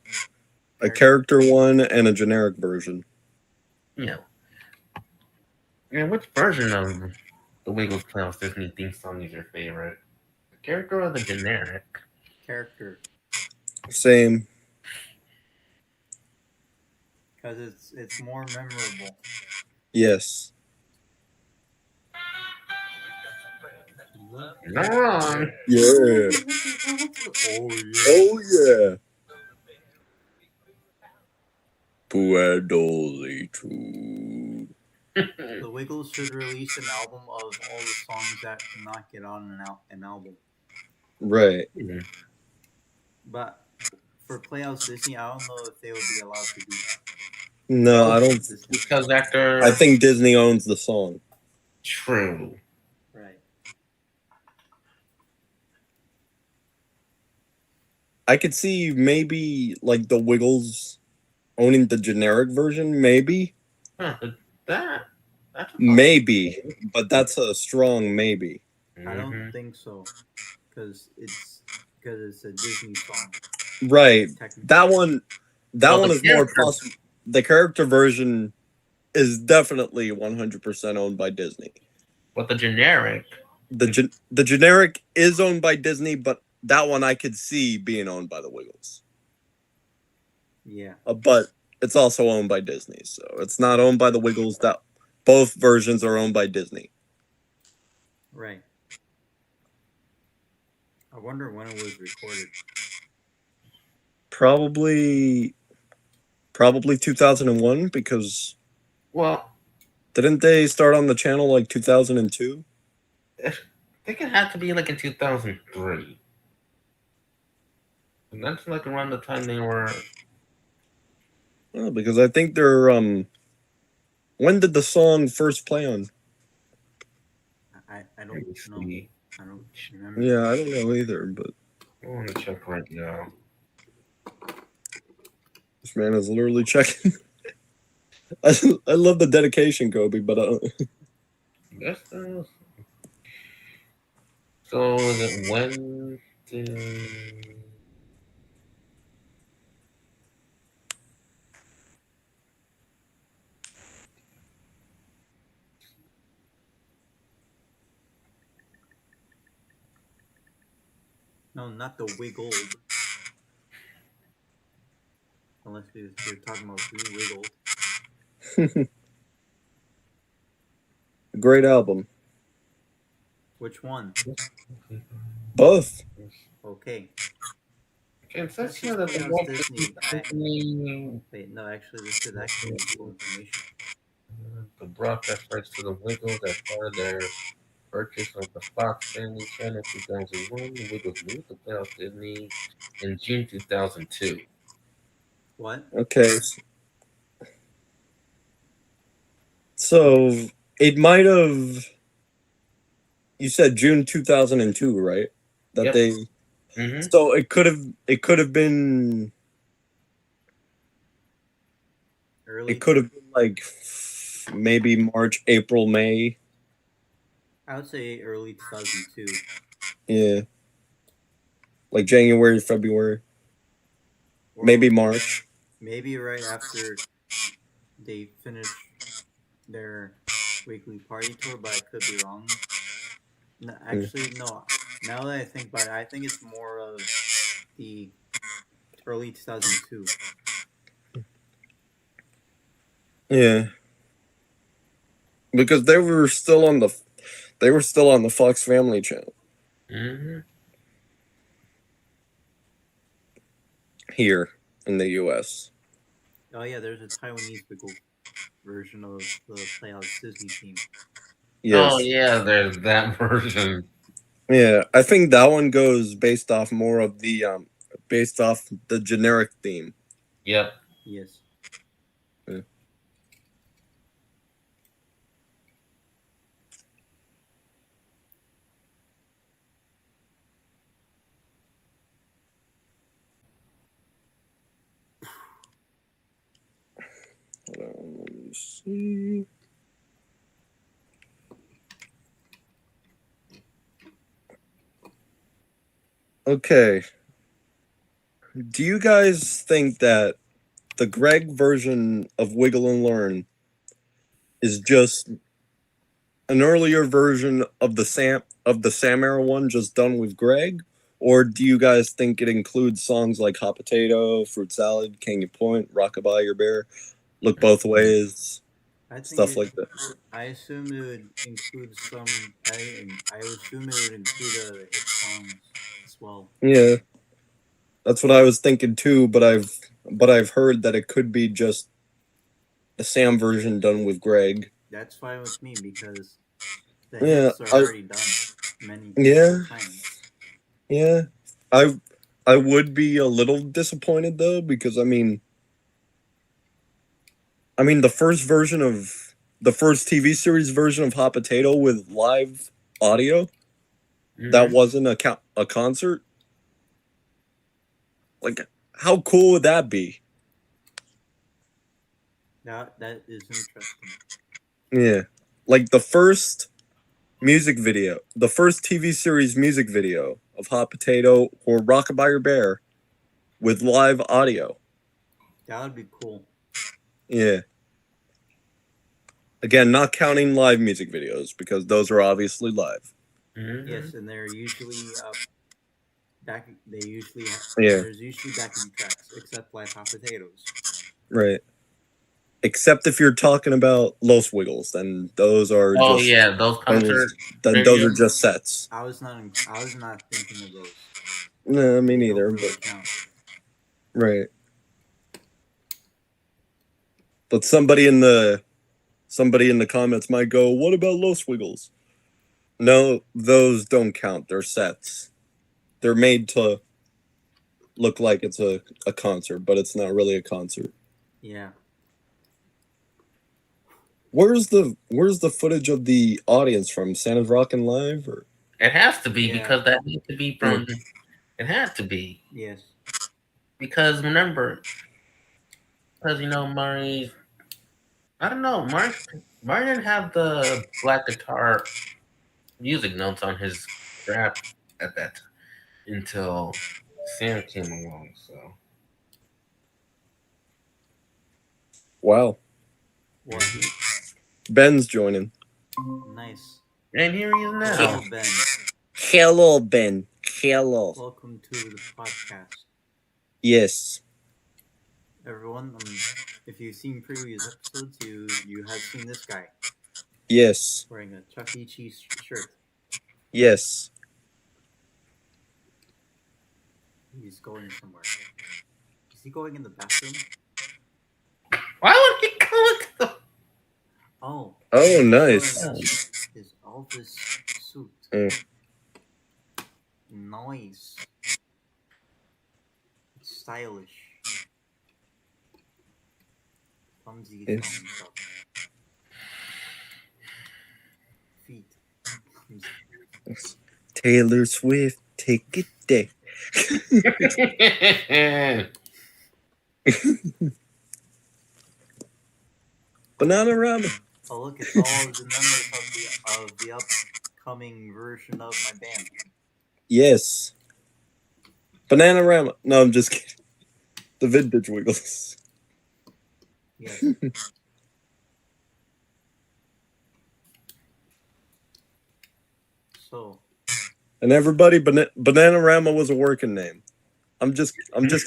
a character one and a generic version.
Yeah. And which version of the Wiggles Playoffs Disney theme song is your favorite? The character or the generic?
Character.
Same.
Because it's more memorable.
Yes.
Not wrong.
Yeah.
Oh yeah.
Oh yeah. Puedo true.
The Wiggles should release an album of all the songs that cannot get on an album.
Right.
But for Playhouse Disney, I don't know if they would be allowed to do that.
No, I don't.
Because after
I think Disney owns the song.
true.
Right.
I could see maybe like the Wiggles owning the generic version, maybe.
Huh, that's a
Maybe, but that's a strong maybe.
I don't
Mhm.
think so. Because it's a Disney song.
Right.
Technically.
That one
Well, the
is more
character-
possible. The character version is definitely 100% owned by Disney.
But the generic,
The generic is owned by Disney, but that one I could see being owned by the Wiggles.
Yeah.
But it's also owned by Disney, so it's not owned by the Wiggles. That both versions are owned by Disney.
Right. I wonder when it was recorded.
Probably 2001 because
well,
didn't they start on the channel like 2002?
I think it had to be like in 2003. And that's like around the time they were.
Well, because I think they're when did the song first play on?
I
Let
don't
me
know.
see.
I don't remember.
Yeah, I don't know either, but
I want to check right now.
this man is literally checking. I love the dedication, Kobe, but
Yes, so is it when did...
No, not the Wiggled. Unless you're talking about Who Wiggled.
great album.
Which one?
Both.
Okay.
Okay, it says
That's
here
just
that the
Playhouse
Walt
Disney.
Disney
Wait, no, actually, this is actually useful information.
the broadcast rights to the Wiggles as part of their purchase of the Fox Family Channel 2001. The Wiggles moved to Playoff Disney in June 2002.
What?
Okay. So it might have. You said June 2002, right? That
Yep.
they.
Mm-hmm.
So it could have been.
Early.
It could have been like maybe March, April, May.
I would say early 2002.
Yeah. Like January, February,
Or
maybe March.
maybe right after they finish their weekly party tour, but I could be wrong. No, actually, no. Now that I think about it, I think it's more of the early 2002.
Yeah. Because they were still on the Fox Family Channel.
Mm-hmm.
here in the U.S.
Oh yeah, there's a Taiwanese Wiggle version of the Playhouse Disney theme.
Yes.
Oh yeah, there's that version.
Yeah, I think that one goes based off more of the based off the generic theme.
Yep.
Yes.
Yeah. Hold on, let me see. Okay. Do you guys think that the Greg version of Wiggle and Learn is just an earlier version of the Sam era one, just done with Greg? Or do you guys think it includes songs like Hot Potato, Fruit Salad, Canyon Point, Rockabye Your Bear, Look Both Ways,
I think
stuff like that?
I assume it would include some. I would assume it would include the hit songs as well.
Yeah, that's what I was thinking too. But I've heard that it could be just the Sam version done with Greg.
That's fine with me because the
Yeah,
hits are already done many
Yeah.
times.
Yeah, I would be a little disappointed though because the first TV series version of Hot Potato with live audio that
Mhm.
wasn't a concert. Like, how cool would that be?
That is interesting.
Yeah, like the first TV series music video of Hot Potato or Rockabye Your Bear with live audio.
That would be cool.
Yeah. Again, not counting live music videos because those are obviously live.
Mhm.
Yes, and they're usually back. They usually
Yeah.
there's usually backing tracks except like Hot Potatoes.
Right. Except if you're talking about Los Wiggles, then those are
Oh
just
yeah, those concert
then those are
videos.
just sets.
I was not thinking of those.
No, me
They
neither.
don't really
But
count.
right. But somebody in the comments might go, "What about Los Wiggles?" No, those don't count. They're sets. They're made to look like it's a concert, but it's not really a concert.
Yeah.
Where's the footage of the audience from? Santa's Rockin' Live or
It has to be
Yeah.
because that needs to be from. It has to be
Yes.
because remember, because Mari. I don't know, Mari didn't have the black guitar music notes on his rap at that time until Sam came along. So
wow.
What?
Ben's joining.
Nice.
and here he is now.
Hello, Ben.
Hello, Ben. Hello.
Welcome to the podcast,
Yes.
everyone. If you've seen previous episodes, you have seen this guy
Yes.
wearing a Chuck E. Cheese shirt.
Yes.
He's going somewhere. Is he going in the bathroom?
Why would he go into the?
Oh.
Oh, nice.
showing us his Elvis suit.
Mm.
Nice. It's stylish. Clumsy
Yes.
thumbs up. Feet.
Taylor Swift, take it there. Bananarama.
Oh look, it's all of the members of the upcoming version of my band.
Yes. Bananarama. No, I'm just kidding. The Vintage Wiggles.
Yes. So.
And everybody, Bananarama was a working name. I'm just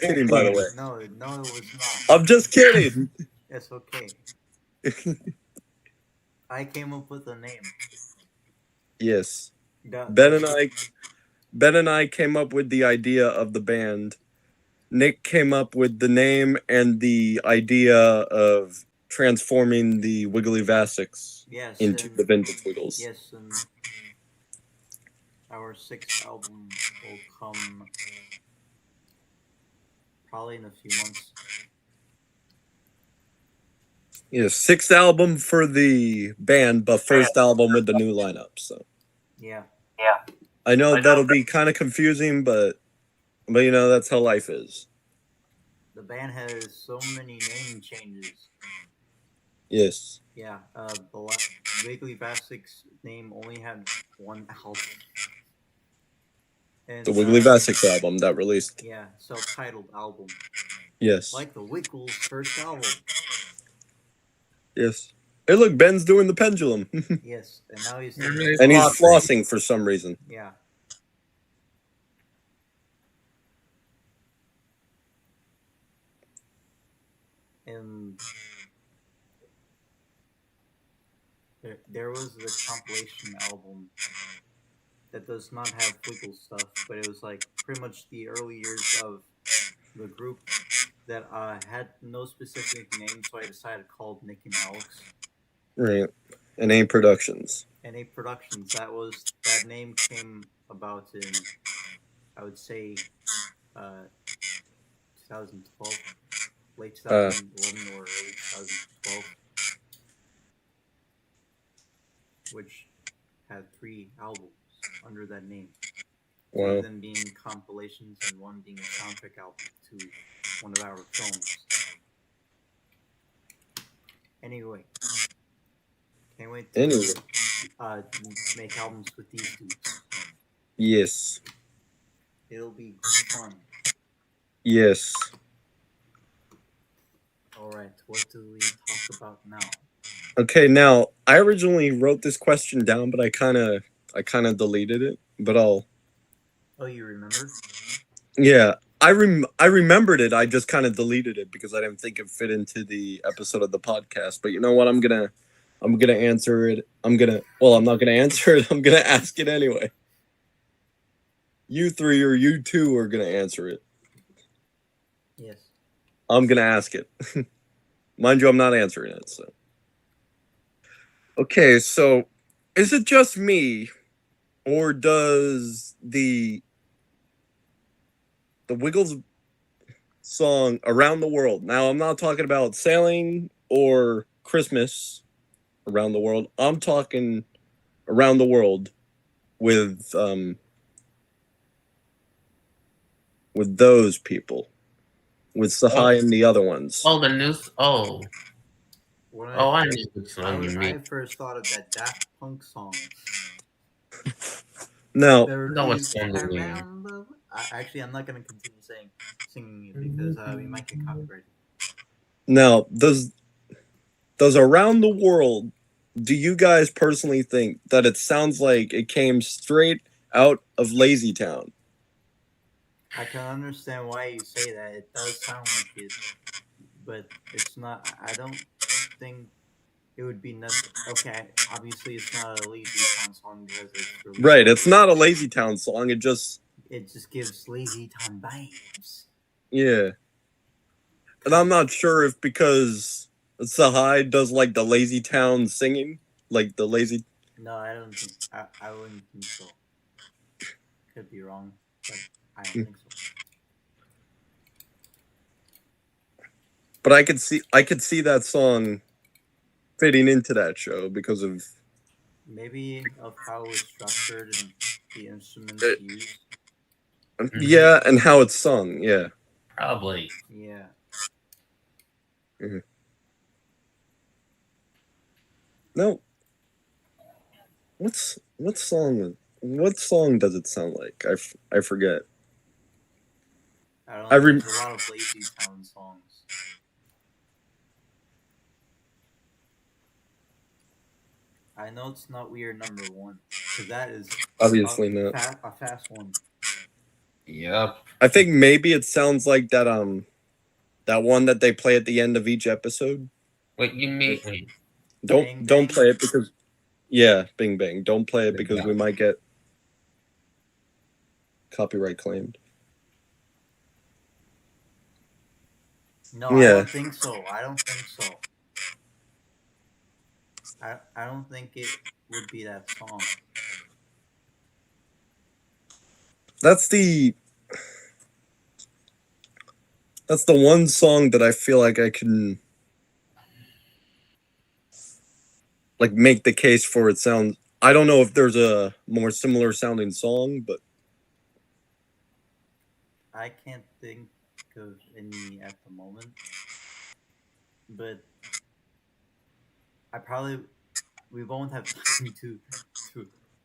kidding, by the way.
No, it was not.
I'm just kidding.
It's okay. I came up with a name.
Yes.
That-
Ben and I came up with the idea of the band Nick came up with the name and the idea of transforming the Wiggly Vasics
Yes,
into
and
the Vintage Wiggles.
yes, and our 6th album will come probably in a few months.
Yeah, 6th album for the band, but first album with the new lineup. So
Yeah,
I know that'll be kind of confusing, but you know that's how life is.
the band has so many name changes.
Yes,
Yeah, Wiggly Basic's name only had one album. And,
the Wiggly Vasics album that released.
Yeah, self-titled album.
Yes,
Like the Wiggles' first album.
yes. Hey, look, Ben's doing the pendulum,
Yes, and now he's
And
doing
he's
and he's
flossing.
flossing for some reason.
Yeah. And there was the compilation album that does not have Wiggle stuff, but it was like pretty much the early years of the group that had no specific name, so I decided to call it Nick and Alex.
Right, and AIM Productions.
NA Productions. That name came about in, I would say, 2012, late 2011 or early 2012, which had 3 albums under that name. 2
Wow.
of them being compilations and 1 being a soundtrack album to one of our films. Anyway, can't wait to make albums with these dudes.
Yes.
It'll be fun.
Yes.
Alright, what do we talk about now?
Okay, now I originally wrote this question down, but I kind of deleted it. But I'll.
Oh, you remember?
Yeah, I remembered it. I just kind of deleted it because I didn't think it fit into the episode of the podcast. But you know what? I'm gonna answer it. I'm not gonna answer it. I'm gonna ask it anyway. You 3 or you 2 are gonna answer it.
Yes.
I'm gonna ask it. Mind you, I'm not answering it. So. Okay, so is it just me, or does the Wiggles song "Around the World"? Now, I'm not talking about sailing or Christmas around the world. I'm talking around the world with those people, with Sahai and the other ones.
Oh, the news. Oh, I knew which song you
I
mean.
first thought of that Daft Punk song.
Now,
know what song you mean.
Around the... Actually, I'm not going to continue singing it because we might get copyrighted.
now, does around the world? Do you guys personally think that it sounds like it came straight out of Lazy Town?
I can understand why you say that. It does sound like it, but it's not. I don't think it would be necessary. Okay, obviously it's not a Lazy Town song because it's really
Right, it's not a Lazy Town song. It just
gives Lazy Town vibes.
Yeah. And I'm not sure if because Sahai does like the Lazy Town singing, like the lazy.
No, I don't think. I wouldn't think so. Could be wrong, but I don't think so.
But I could see that song fitting into that show because of
maybe of how it's structured and the instruments used.
Yeah, and how it's sung. Yeah.
Probably.
Yeah.
Mm-hmm. No. What song does it sound like? I forget.
I don't know. There's a lot of Lazy Town songs. I know it's not Weird Number 1 because that is
obviously not
a fast one.
Yep.
I think maybe it sounds like that one that they play at the end of each episode.
Wait, you mean?
Don't play it because Bing Bang. Don't play it because we might get copyright claimed.
No, I
Yeah.
don't think so. I don't think so. I don't think it would be that song.
That's the one song that I feel like I can like make the case for it sounds. I don't know if there's a more similar sounding song, but
I can't think of any at the moment, but we won't have time to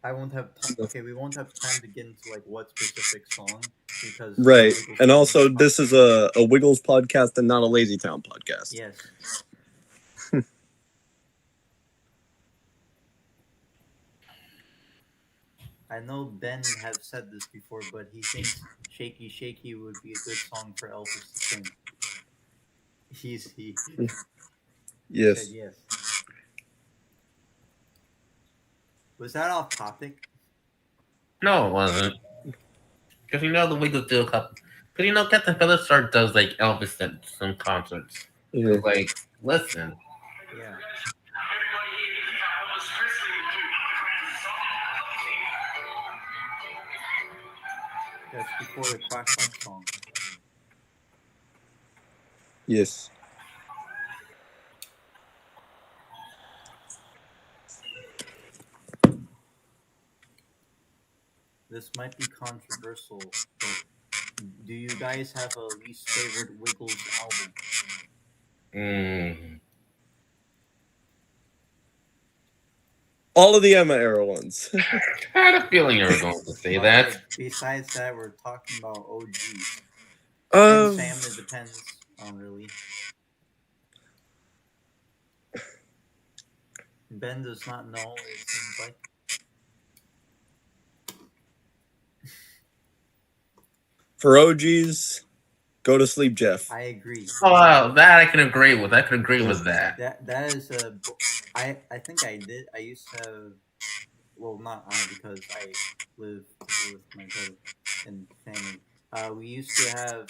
I won't have time. Okay, we won't have time to get into like what specific song because
right.
Wiggles
And
is
also,
only
this is a Wiggles podcast and not a Lazy Town podcast.
yes. I know Ben have said this before, but he thinks "Shaky Shaky" would be a good song for Elvis to sing. He said
Yes.
yes. Was that off topic?
No, it wasn't. Because the Wiggles do a couple. Because Captain Featherstar does like Elvis at some concerts.
Yeah.
Like, listen.
Yeah. That's before the Quack Quack song.
Yes.
This might be controversial, but do you guys have a least favorite Wiggles album?
All of the Emma era ones.
I had a feeling you were going to say that.
Okay, besides that, we're talking about OGs. And Sam, it depends on really. Ben does not know, it seems like.
For OGs, Go to Sleep, Jeff.
I agree.
Oh, that I can agree with. I can agree with that.
That is a. I think I did. I used to have. Well, not I because I live with my brother and family. We used to have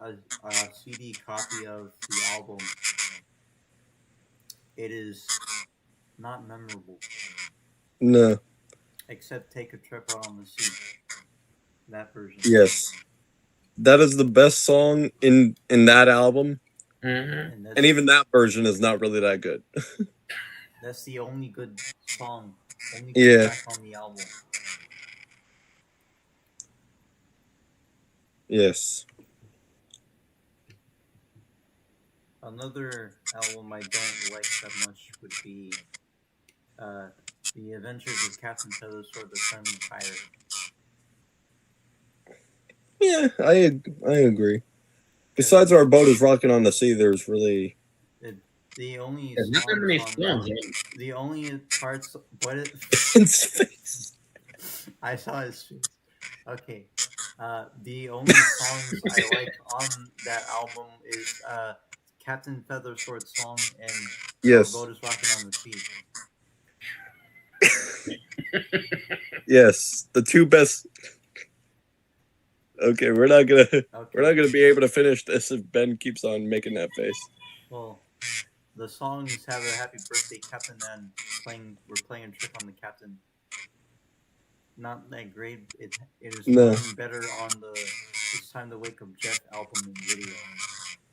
a CD copy of the album. It is not memorable.
No.
Except Take a Trip Out on the Sea. That version.
Yes. That is the best song in that album.
Mm-hmm.
And even that version is not really that good.
That's the only good song. Only good track on the album.
Yes.
Another album I don't like that much would be The Adventures of Captain Feathersword, the Friendly Pirate.
Yeah, I agree. Besides Our Boat is Rocking on the Sea, there's really
the only the only parts what it
in space.
I saw his face. Okay. The only songs I like on that album is Captain Feathersword's song and Our Boat is Rocking on the Sea.
Yes, the two best. Okay, we're not gonna be able to finish this if Ben keeps on making that face.
Well, the songs have a Happy Birthday Captain and we're playing a trick on the Captain. Not that great. It is better on the It's Time to Wake Up Jeff album and video.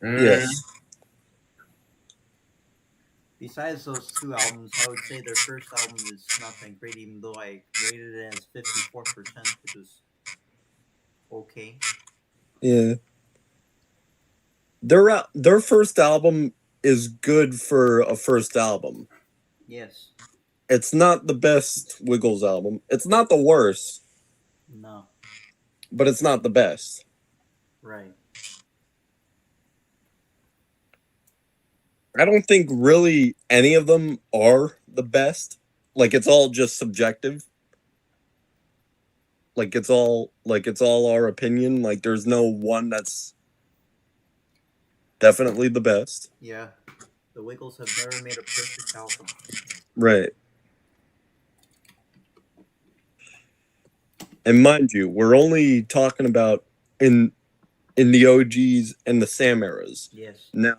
Yes.
Besides those two albums, I would say their first album is not that great, even though I rated it as 54%, which is okay.
Yeah. Their first album is good for a first album.
Yes.
It's not the best Wiggles album. It's not the worst.
No.
But it's not the best.
Right.
I don't think really any of them are the best. Like it's all just subjective. Like it's all our opinion. Like there's no one that's definitely the best.
Yeah. The Wiggles have never made a perfect album.
Right. And mind you, we're only talking about in in the OGs and the Sam eras.
Yes.
Now,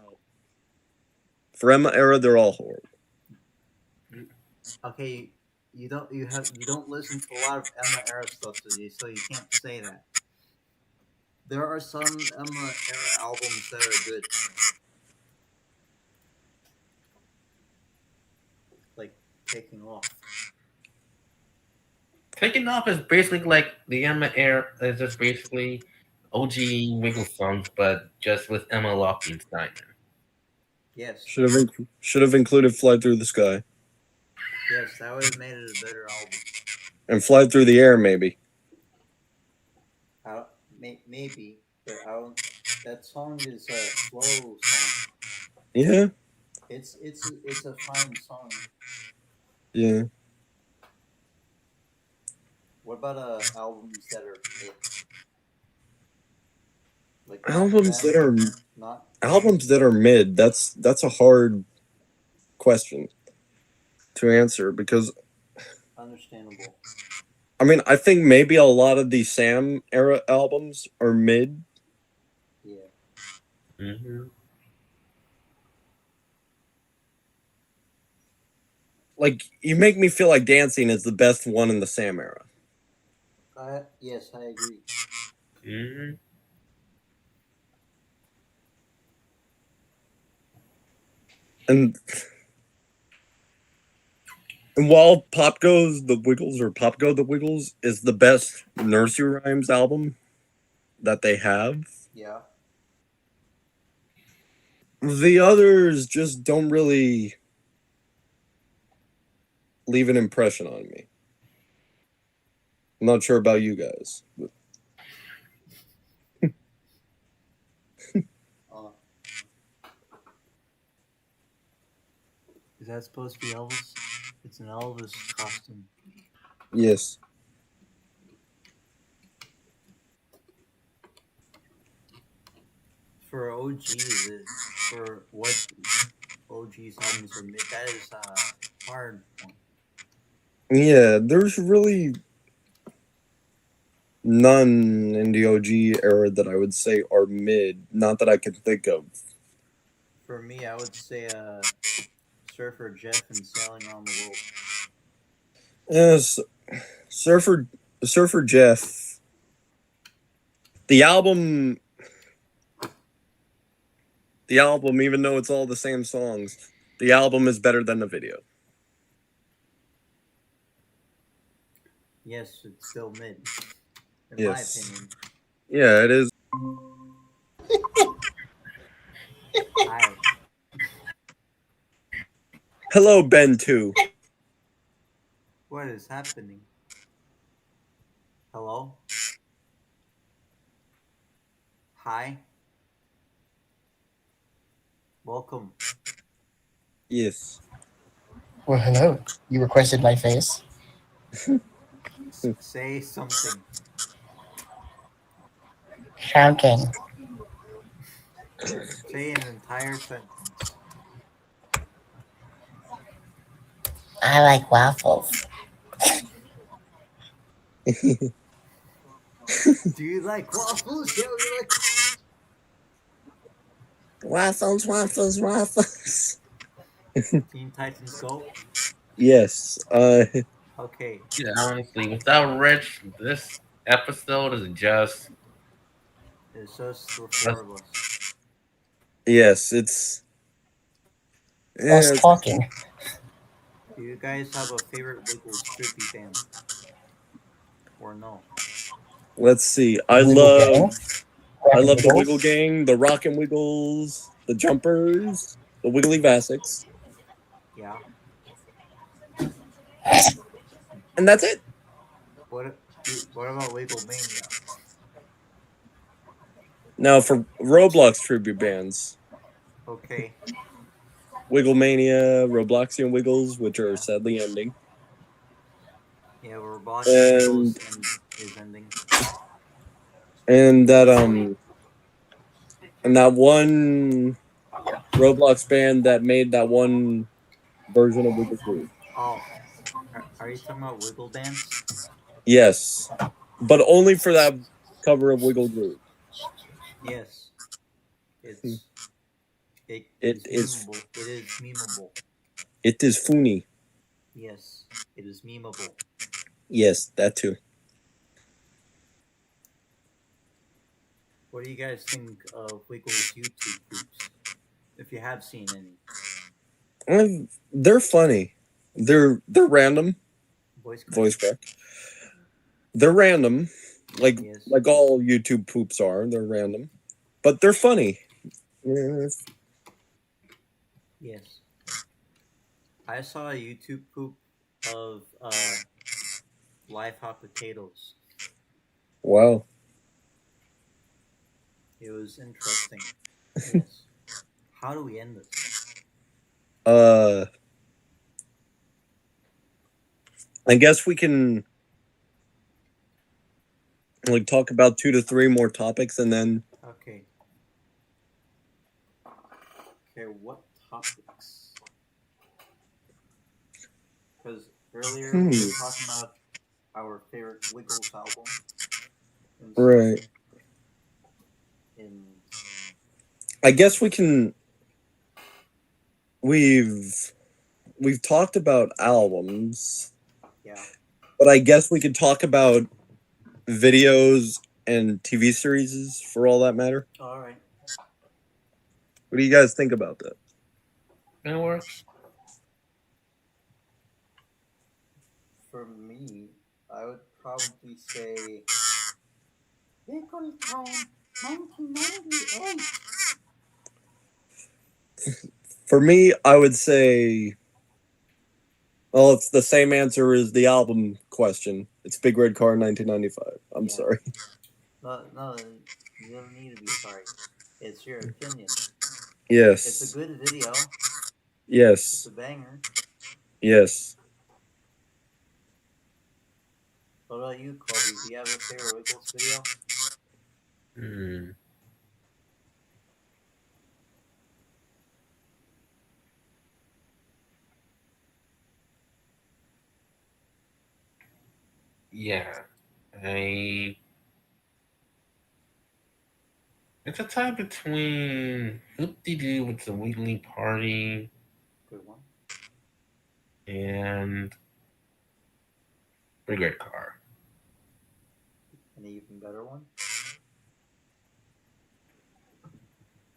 for Emma era, they're all horrible.
Okay, you don't listen to a lot of Emma era stuff, so you can't say that. There are some Emma era albums that are good, like Taking Off.
Taking Off is basically like the Emma era. It's just basically OG Wiggle songs, but just with Emma Loughlin Steiner.
Yes,
Should have included "Fly Through the Sky"
yes, that would have made it a better album.
and "Fly Through the Air" maybe.
Maybe, but I don't. That song is a slow song.
Yeah,
It's a fine song.
yeah.
What about albums that are mid? Like
Albums that are
not
albums that are mid. That's a hard question to answer because
understandable.
I mean I think maybe a lot of the Sam era albums are mid.
Yeah.
Mm-hmm.
Like You Make Me Feel Like Dancing is the best one in the Sam era.
Yes, I agree.
Mm-hmm.
And while Pop Goes the Wiggles or Pop Go the Wiggles is the best nursery rhymes album that they have,
Yeah.
the others just don't really leave an impression on me. I'm not sure about you guys. But
Is that supposed to be Elvis? It's an Elvis costume.
yes.
For OGs, for what OGs albums are mid, that is a hard one.
Yeah, there's really none in the OG era that I would say are mid. Not that I can think of.
For me, I would say Surfer Jeff and Sailing Around the World.
Yes, Surfer Jeff. The album, even though it's all the same songs, the album is better than the video.
Yes, it's still mid, in
Yes.
my opinion.
Yeah, it is.
Hi.
Hello, Ben 2.
What is happening? Hello? Hi. Welcome.
Yes.
Well, hello. You requested my face.
Say something.
Shouting.
Say an entire sentence.
I like waffles.
Do you like waffles? Yeah, we like
Waffles, waffles, waffles.
Teen Titans Go.
Yes.
Okay.
Yeah, honestly, without Rich, this episode is just
It's just the four of us.
Yes, it's.
Us talking.
Do you guys have a favorite Wiggles tribute band? Or no?
Let's see. I
Wiggle
love
Gang?
the
Wiggles?
Wiggle Gang, the Rockin' Wiggles, the Jumpers, the Wiggly Vassics,
Yeah.
and that's it.
What about Wiggle Mania?
Now for Roblox tribute bands,
Okay.
Wiggle Mania, Robloxian Wiggles, which are sadly ending.
Yeah, we're Roblox
And-
Wiggles is ending.
And that one Roblox band that made that one version of Wiggle Groove.
Oh, are you talking about Wiggle Dance?
Yes, but only for that cover of Wiggle Groove.
Yes, it's it
It
is
is
memeable. It is memeable.
it is funny.
Yes, it is memeable.
Yes, that too.
What do you guys think of Wiggle's YouTube poops? If you have seen any.
They're funny. They're random.
Voice crack?
Voice crack. They're random,
Yes.
like all YouTube poops are. They're random, but they're funny. Yeah.
Yes. I saw a YouTube poop of live hot potatoes.
Wow.
It was interesting. Yes. How do we end this?
I guess we can like talk about 2 to 3 more topics, and then
Okay. Okay, what topics? Because earlier we were talking about our favorite Wiggles album and stuff.
right.
And
I guess we can. We've talked about albums,
yeah.
but I guess we could talk about videos and TV series for all that matter.
All right.
What do you guys think about that?
It works.
For me, I would probably say Wiggle Time 1998.
For me, I would say, well, it's the same answer as the album question. It's Big Red Car 1995. I'm
Yeah.
sorry.
No, you don't need to be sorry. It's your opinion.
Yes.
It's a good video. It's
Yes.
a banger.
Yes.
What about you, Colby? Do you have a favorite Wiggles video?
Hmm. Yeah. It's a tie between Hoop-De-Doo with the Wiggly Party
Good one.
and Big Red Car.
An even better one.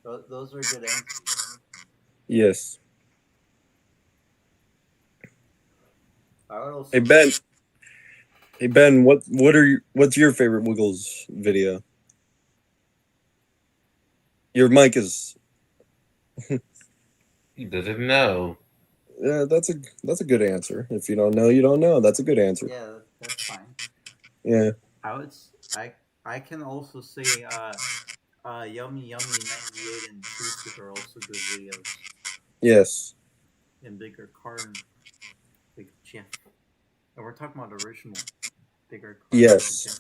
Those are good answers.
Yes.
I would also.
Hey Ben. Hey Ben, what's your favorite Wiggles video? Your mic is.
He doesn't know.
Yeah, that's a good answer. If you don't know, you don't know. That's a good answer.
Yeah, that's fine.
Yeah.
I can also say Yummy 98 and Truth are also good videos.
Yes.
And Bigger Car and Big Jeff. And we're talking about original Bigger Car.
Yes.
Jeff.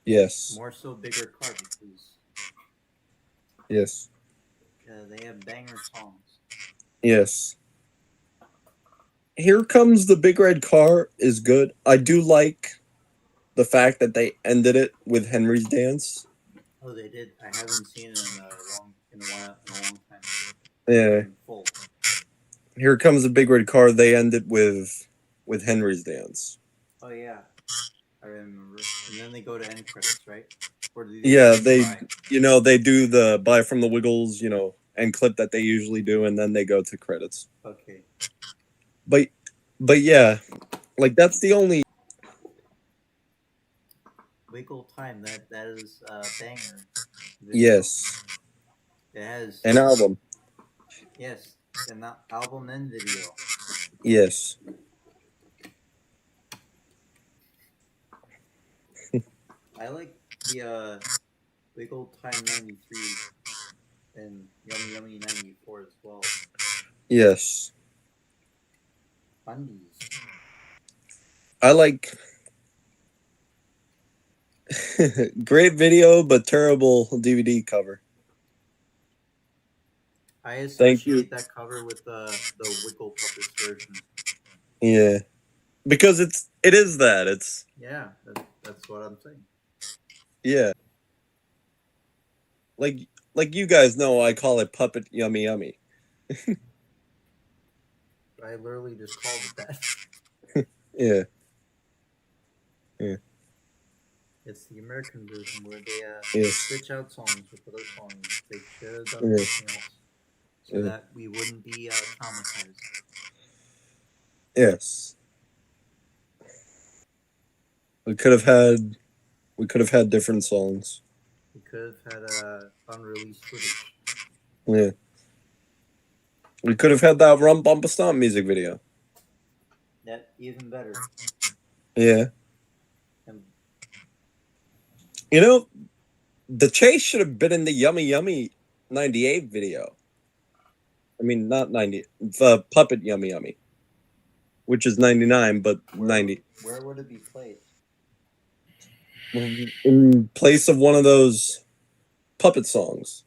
Yes.
More so Bigger Car because
Yes.
they have banger songs.
Yes. Here Comes the Big Red Car is good. I do like the fact that they ended it with Henry's Dance.
Oh, they did. I haven't seen it in a long time.
Yeah.
In full.
Here Comes the Big Red Car. They end it with Henry's Dance.
Oh yeah, I remember. And then they go to end credits, right? Or do
Yeah,
buy?
they do the buy from the Wiggles, end clip that they usually do, and then they go to credits.
Okay.
But yeah, like that's the only
Wiggle Time. That is banger. Video.
yes.
It has
An album.
Yes, an album and video.
Yes.
I like the Wiggle Time 93 and Yummy 94 as well.
Yes.
Undies.
I like great video but terrible DVD cover.
I
Thank you.
associate that cover with the Wiggle Puppets version.
Yeah. Because it is that. It's
Yeah, that's what I'm saying.
yeah. like you guys know, I call it puppet yummy yummy.
I literally just called it that.
Yeah.
It's the American version where they
Yes.
switch out songs with other songs. They should have done
Yeah.
something else so
Yeah.
that we wouldn't be traumatized.
Yes. We could have had different songs.
We could have had unreleased footage.
Yeah. We could have had that Rum Bumpa Stomp music video.
That even better.
Yeah.
And
You know, the chase should have been in the Yummy Yummy 98 video. I mean, not 90. The Puppet Yummy Yummy. Which is 99, but 90.
where would it be played?
In place of one of those puppet songs.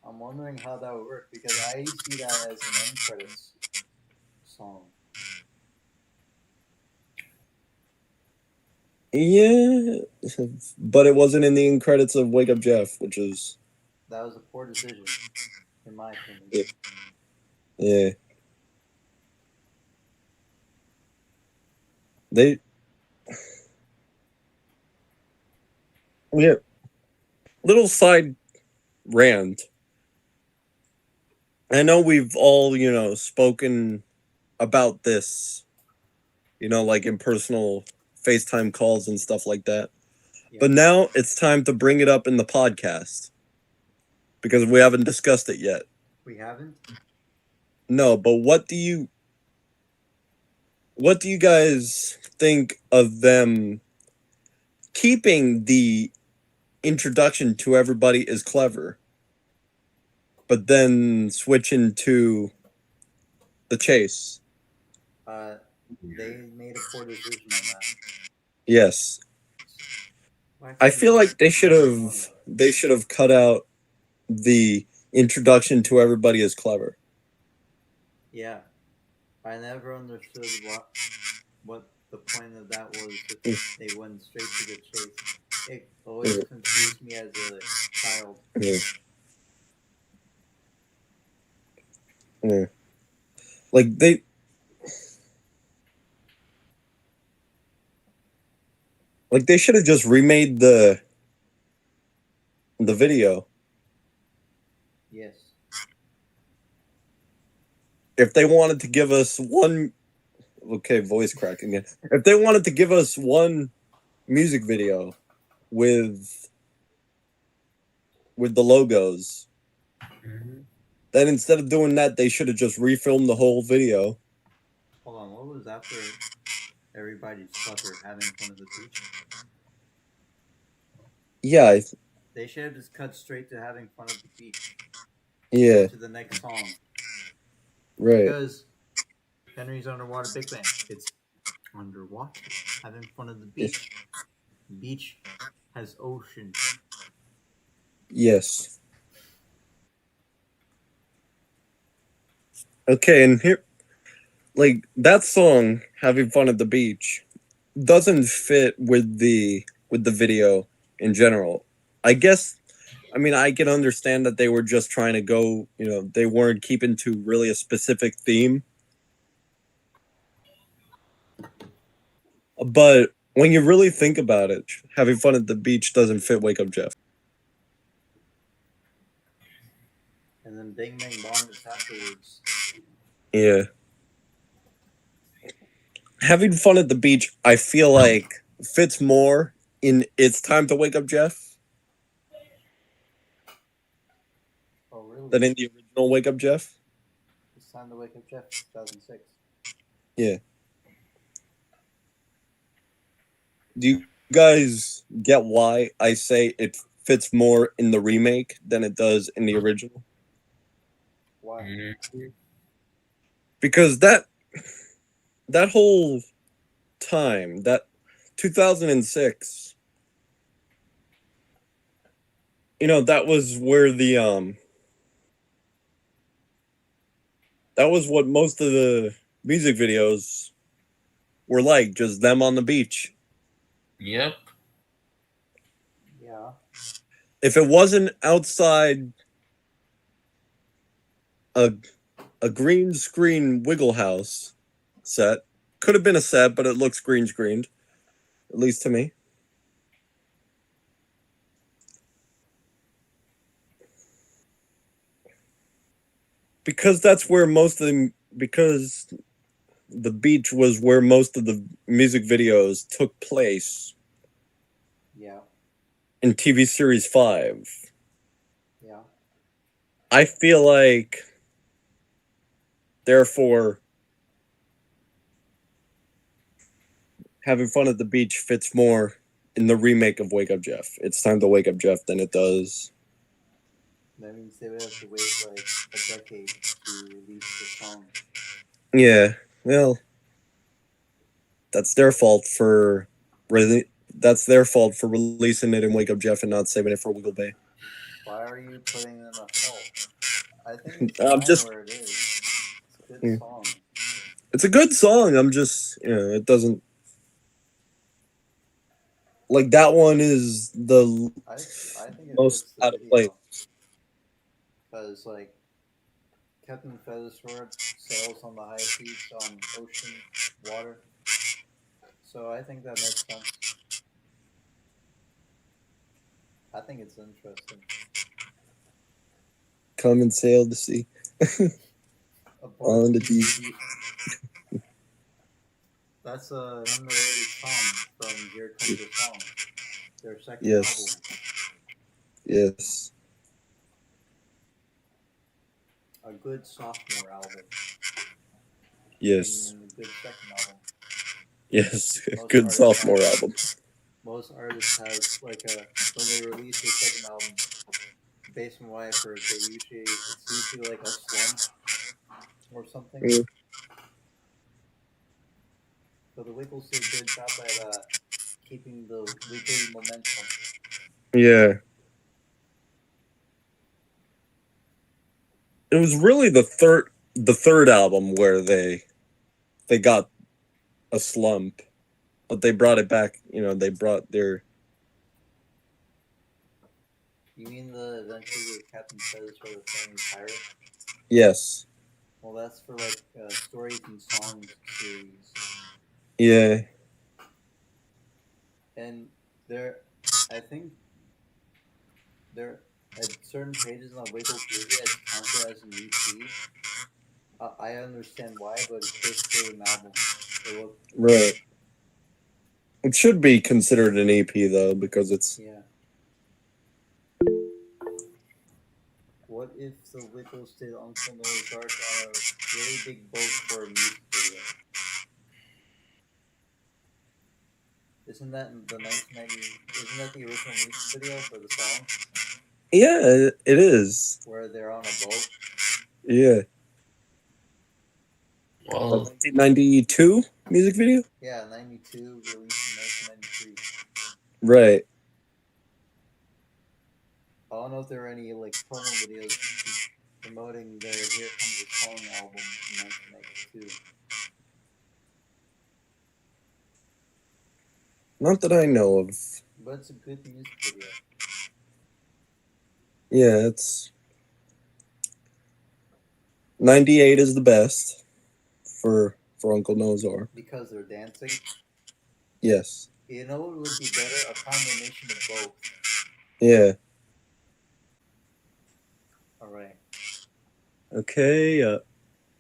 I'm wondering how that would work because I see that as an end credits song.
Yeah, but it wasn't in the end credits of Wake Up Jeff, which is...
That was a poor decision, in my opinion.
Yeah. They... Yeah. Little side rant. I know we've all, spoken about this, like in personal FaceTime calls and stuff like that.
Yeah.
But now it's time to bring it up in the podcast because we haven't discussed it yet.
We haven't?
No, but what do you guys think of them keeping the introduction to Everybody is Clever, but then switching to the chase?
They made a poor decision on that.
Yes. I feel like they should have cut out the introduction to Everybody is Clever.
Yeah. I never understood what the point of that was if they went straight to the chase. It always confused me as a child.
Yeah. Yeah. Like they should have just remade the video.
Yes.
If they wanted to give us voice crack again. If they wanted to give us one music video with the logos, then instead of doing that, they should have just refilmed the whole video.
Hold on, what was after Everybody's Clever having fun of the beach?
Yeah.
They should have just cut straight to having fun of the beach.
Yeah.
To the next song.
Right.
Because Henry's Underwater Big Bang. It's underwater, having fun of the beach. Beach has ocean.
Yes. Okay, and here, like, that song, Having Fun at the Beach, doesn't fit with the video in general. I guess, I mean, I can understand that they were just trying to go, they weren't keeping to really a specific theme. But when you really think about it, Having Fun at the Beach doesn't fit Wake Up Jeff.
And then Bing Bang Bong is afterwards.
Yeah. Having Fun at the Beach, I feel like fits more in It's Time to Wake Up Jeff.
Oh, really?
Than in the original Wake Up Jeff.
It's Time to Wake Up Jeff, 2006.
Yeah. Do you guys get why I say it fits more in the remake than it does in the original?
Why?
Because that whole time, that 2006, that was where that was what most of the music videos were like, just them on the beach.
Yep.
Yeah.
If it wasn't outside a green screen Wiggle House set, could have been a set, but it looks green screened, at least to me. Because that's where most of because the beach was where most of the music videos took place
Yeah.
in TV series 5.
Yeah.
I feel like, therefore, having fun at the beach fits more in the remake of Wake Up Jeff. It's time to wake up Jeff than it does.
That means they would have to wait like a decade to release the song.
Yeah, well, that's their fault for releasing it in Wake Up Jeff and not saving it for Wiggle Bay.
Why are you putting in a fault? I think it's
I'm
fine
just-
where it is. It's a good
Yeah.
song.
It's a good song. I'm just, it doesn't. Like, that one is the
I think it
most
fits the
out of place.
video. Because like Captain Feathersword sails on the high seas on ocean water. So I think that makes sense. I think it's interesting.
Come and sail the sea.
Aboard
On the
beach. That's an underrated song from Here Comes the Song, their second
Yes. Yes.
album. A good sophomore album.
Yes.
And a good second album.
Yes.
Most
Good
artists
sophomore
have-
album.
Most artists have like when they release their second album, based on what I've heard, it's usually like a slump or something.
Mm.
So the Wiggles did a good job at keeping the Wiggly momentum.
Yeah. It was really the third album where they got a slump, but they brought it back. They brought their.
You mean the adventure with Captain Feathersword the Flaming Pirate?
Yes.
Well, that's for like stories and songs series.
Yeah.
And I think there at certain pages on Wikipedia it's counted as an EP. I understand why, but it's basically an album.
Right. It should be considered an EP though, because it's.
Yeah. What if the Wiggles did Uncle Noah's Ark on a really big boat for a music video? Isn't that the 1990? Isn't that the original music video for the song?
Yeah, it is.
Where they're on a boat.
Yeah.
Well,
1992 music video.
Yeah, 92 released in 1993.
Right.
I don't know if there are any like promo videos promoting their Here Comes the Song album in 1992.
Not that I know of.
But it's a good music video.
Yeah, it's 98 is the best for Uncle Noah's Ark.
Because they're dancing.
Yes.
You know what would be better? A combination of both.
Yeah.
Alright.
Okay.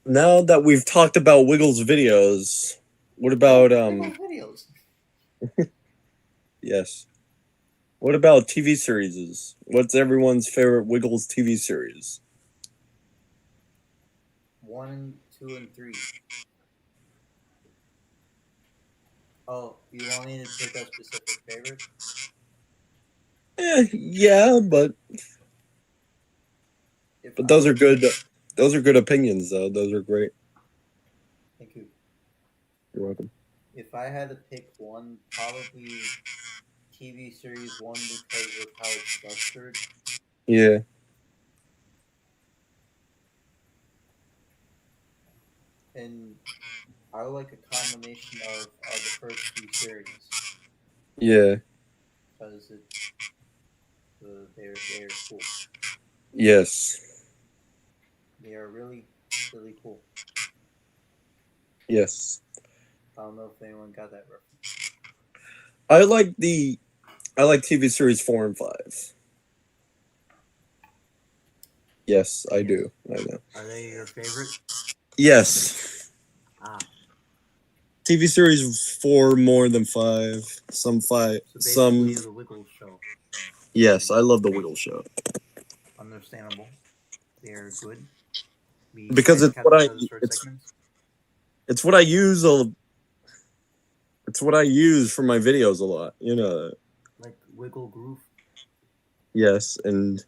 Now that we've talked about Wiggles videos, what about
videos.
Yes. What about TV series? What's everyone's favorite Wiggles TV series?
1, 2, and 3. Oh, you want me to pick a specific favorite?
Yeah, but those are good. Those are good opinions, though. Those are great.
Thank you.
You're welcome.
If I had to pick one, probably TV series 1 because of how it's structured.
Yeah.
And I would like a combination of the first 2 series.
Yeah.
Because they're cool.
Yes.
They are really really cool.
Yes.
I don't know if anyone got that reference.
I like TV series 4 and 5. Yes, I do. I know.
Are they your favorite?
Yes.
Ah,
TV series 4 more than 5. Some 5.
so
Some.
basically the Wiggle show.
Yes, I love the Wiggle Show
Understandable. They're good.
because
Besides Captain Feathersword segments.
it's what I use it's what I use for my videos a lot. You know.
Like Wiggle Groove.
Yes, and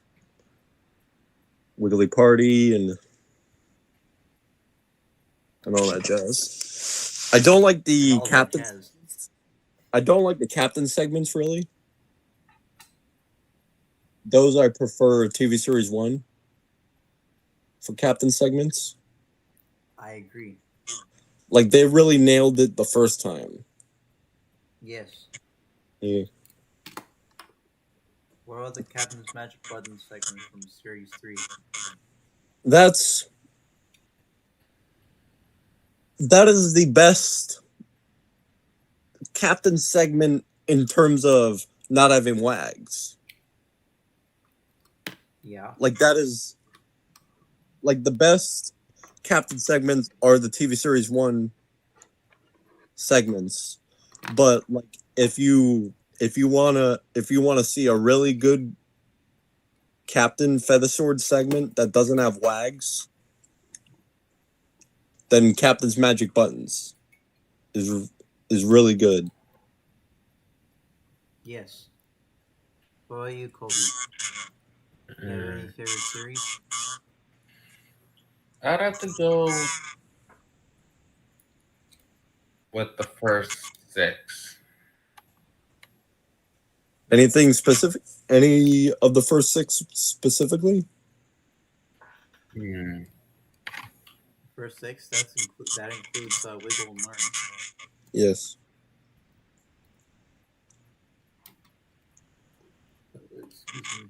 Wiggly Party and all that jazz. I don't like
And
the
all that
captain.
jazz.
I don't like the captain segments really. Those I prefer TV series 1 for captain segments.
I agree.
Like they really nailed it the first time.
Yes.
Yeah.
What are the Captain's Magic Button segments from Series 3?
That is the best captain segment in terms of not having wags.
Yeah.
Like that is like the best captain segments are the TV series 1 segments. But like if you want to see a really good Captain Feathersword segment that doesn't have wags, then Captain's Magic Buttons is really good.
Yes. What about you, Kobe? You have any favorite series?
I'd have to go with the first 6.
Anything specific? Any of the first 6 specifically?
Hmm.
First 6, that includes Wiggle and Learn.
Yes.
Excuse me.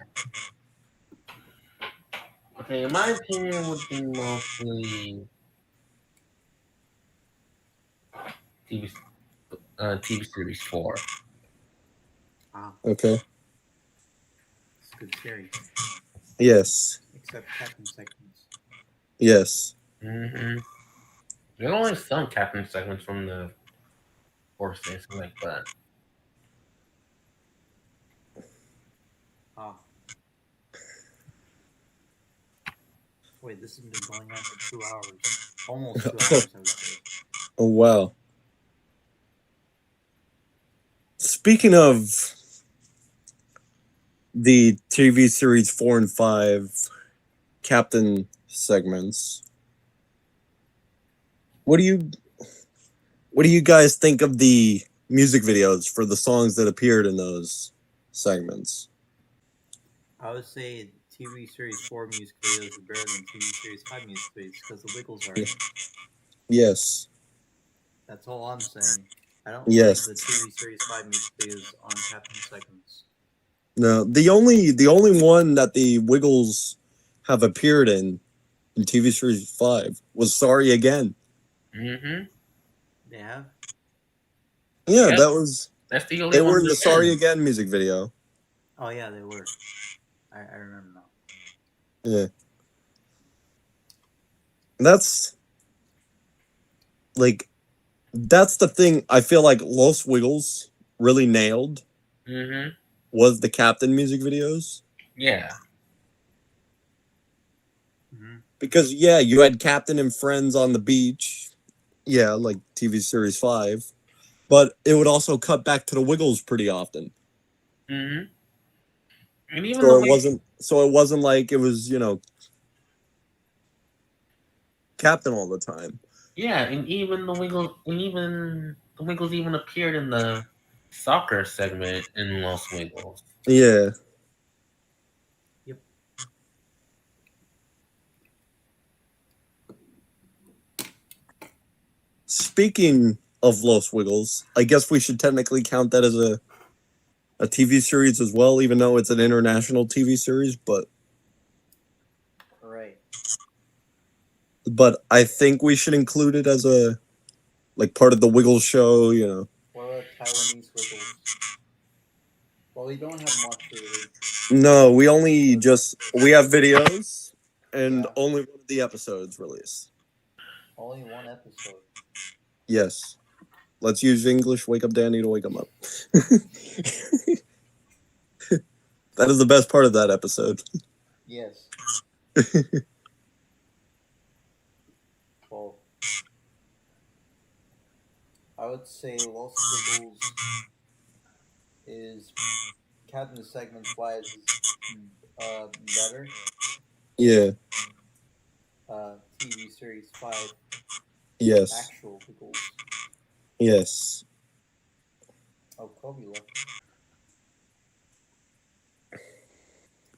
Okay, in my opinion, would be mostly TV, TV series 4.
Ah,
Okay.
it's a good series.
Yes.
Except Captain segments.
Yes.
Mm-hmm. There's only some captain segments from the 4th season like that.
Ah. Wait, this has been going on for 2 hours. Almost 2 hours, I would say.
Oh wow. Speaking of the TV series 4 and 5 captain segments, what do you guys think of the music videos for the songs that appeared in those segments?
I would say TV Series 4 music videos are better than TV Series 5 music videos because the Wiggles are in it.
Yes.
That's all I'm saying. I don't like
Yes.
the TV Series 5 music videos on Captain segments.
No, the only one that the Wiggles have appeared in TV series 5 was Sorry Again.
Mm-hmm.
They have?
Yeah,
Yep. That's the only
they
one.
were in the
they're
Sorry
in.
Again music video.
Oh, yeah, they were. I remember now.
Yeah. That's the thing I feel like Los Wiggles really nailed
Mm-hmm.
was the Captain music videos.
Yeah.
Mm-hmm.
Because yeah, you had Captain and Friends on the beach. Yeah, like TV series 5. But it would also cut back to the Wiggles pretty often.
Mm-hmm. And even
So
the
it
way,
wasn't like it was, Captain all the time.
yeah, and even the Wiggles even appeared in the soccer segment in Los Wiggles.
Yeah.
Yep.
Speaking of Los Wiggles, I guess we should technically count that as a a TV series as well, even though it's an international TV series.
Right.
But I think we should include it as a part of the Wiggle show. You know.
What about Taiwanese Wiggles? Well, we don't have much really.
No, we only we have videos and
Yeah.
only one of the episodes released.
Only one episode.
Yes. Let's use English. Wake up, Danny, to wake him up. That is the best part of that episode.
Yes. Well, I would say Lost Wiggles is counting the segments wise is better.
Yeah.
TV series 5
Yes.
actual Wiggles.
Yes.
Oh, Kobe left.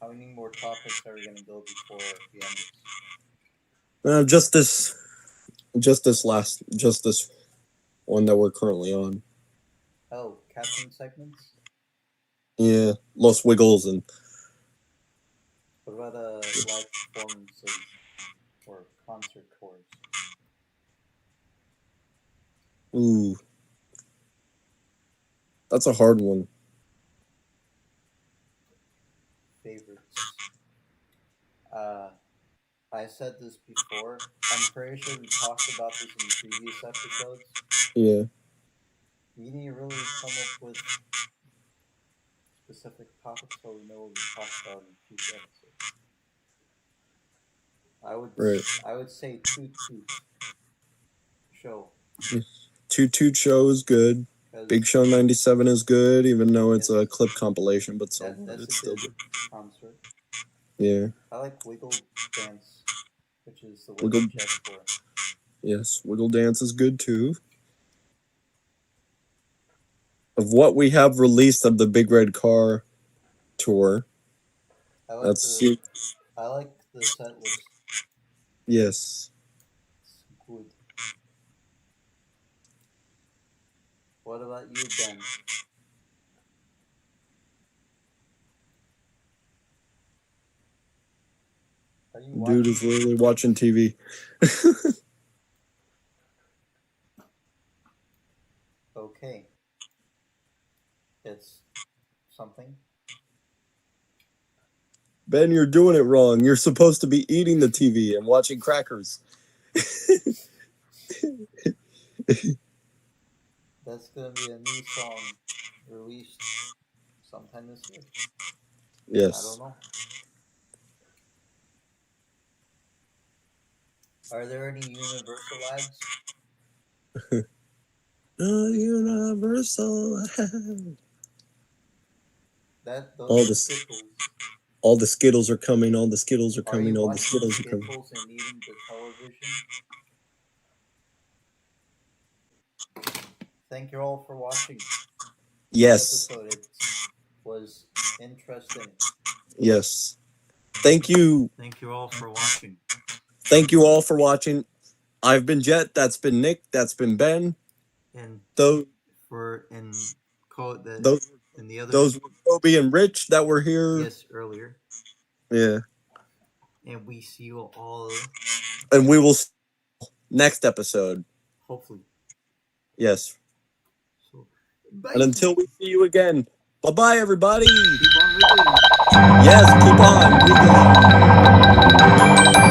How many more topics are we gonna go before the end?
Just this one that we're currently on.
Oh, captain segments?
Yeah. Lost Wiggles and
What about live performances or concert tours?
ooh. That's a hard one.
Favorites. I said this before. I'm pretty sure we talked about this in previous episodes.
Yeah.
We need to really come up with specific topics so we know what we talk about in future episodes. I would say Toot Toot show.
Toot Toot show is good. Big Show 97 is good, even though it's a clip compilation, but
That's
it's
a
still
good
good.
concert.
Yeah.
I like Wiggle Dance, which is the
Wiggle-
Wiggle Jet Tour.
Yes, Wiggle Dance is good too. Of what we have released of the Big Red Car tour,
I like
that's
I like the set list.
yes.
It's good. What about you, Ben? Are you
Dude is literally watching TV.
Okay. It's something.
Ben, you're doing it wrong. You're supposed to be eating the TV and watching crackers.
That's gonna be a new song released sometime this year. I
Yes.
don't know. Are there any universal ads?
Universal.
Those
All
are
the-
Skittles.
All the Skittles are coming. All the Skittles are
Are
coming.
you
All the
watching
Skittles are coming.
Skittles and eating the television? Thank you all for watching.
Yes.
This episode, it was interesting.
Yes. Thank you.
Thank you all for watching.
Thank you all for watching. I've been Jet. That's been Nick. That's been Ben.
And
Those
in code that
those
in the other
those were Kobe and Rich that were here.
yes earlier.
Yeah.
And we see you all
And we will see you next episode.
hopefully.
Yes.
So bye.
And until we see you again, bye-bye, everybody.
Keep on wiggling.
Yes, keep on.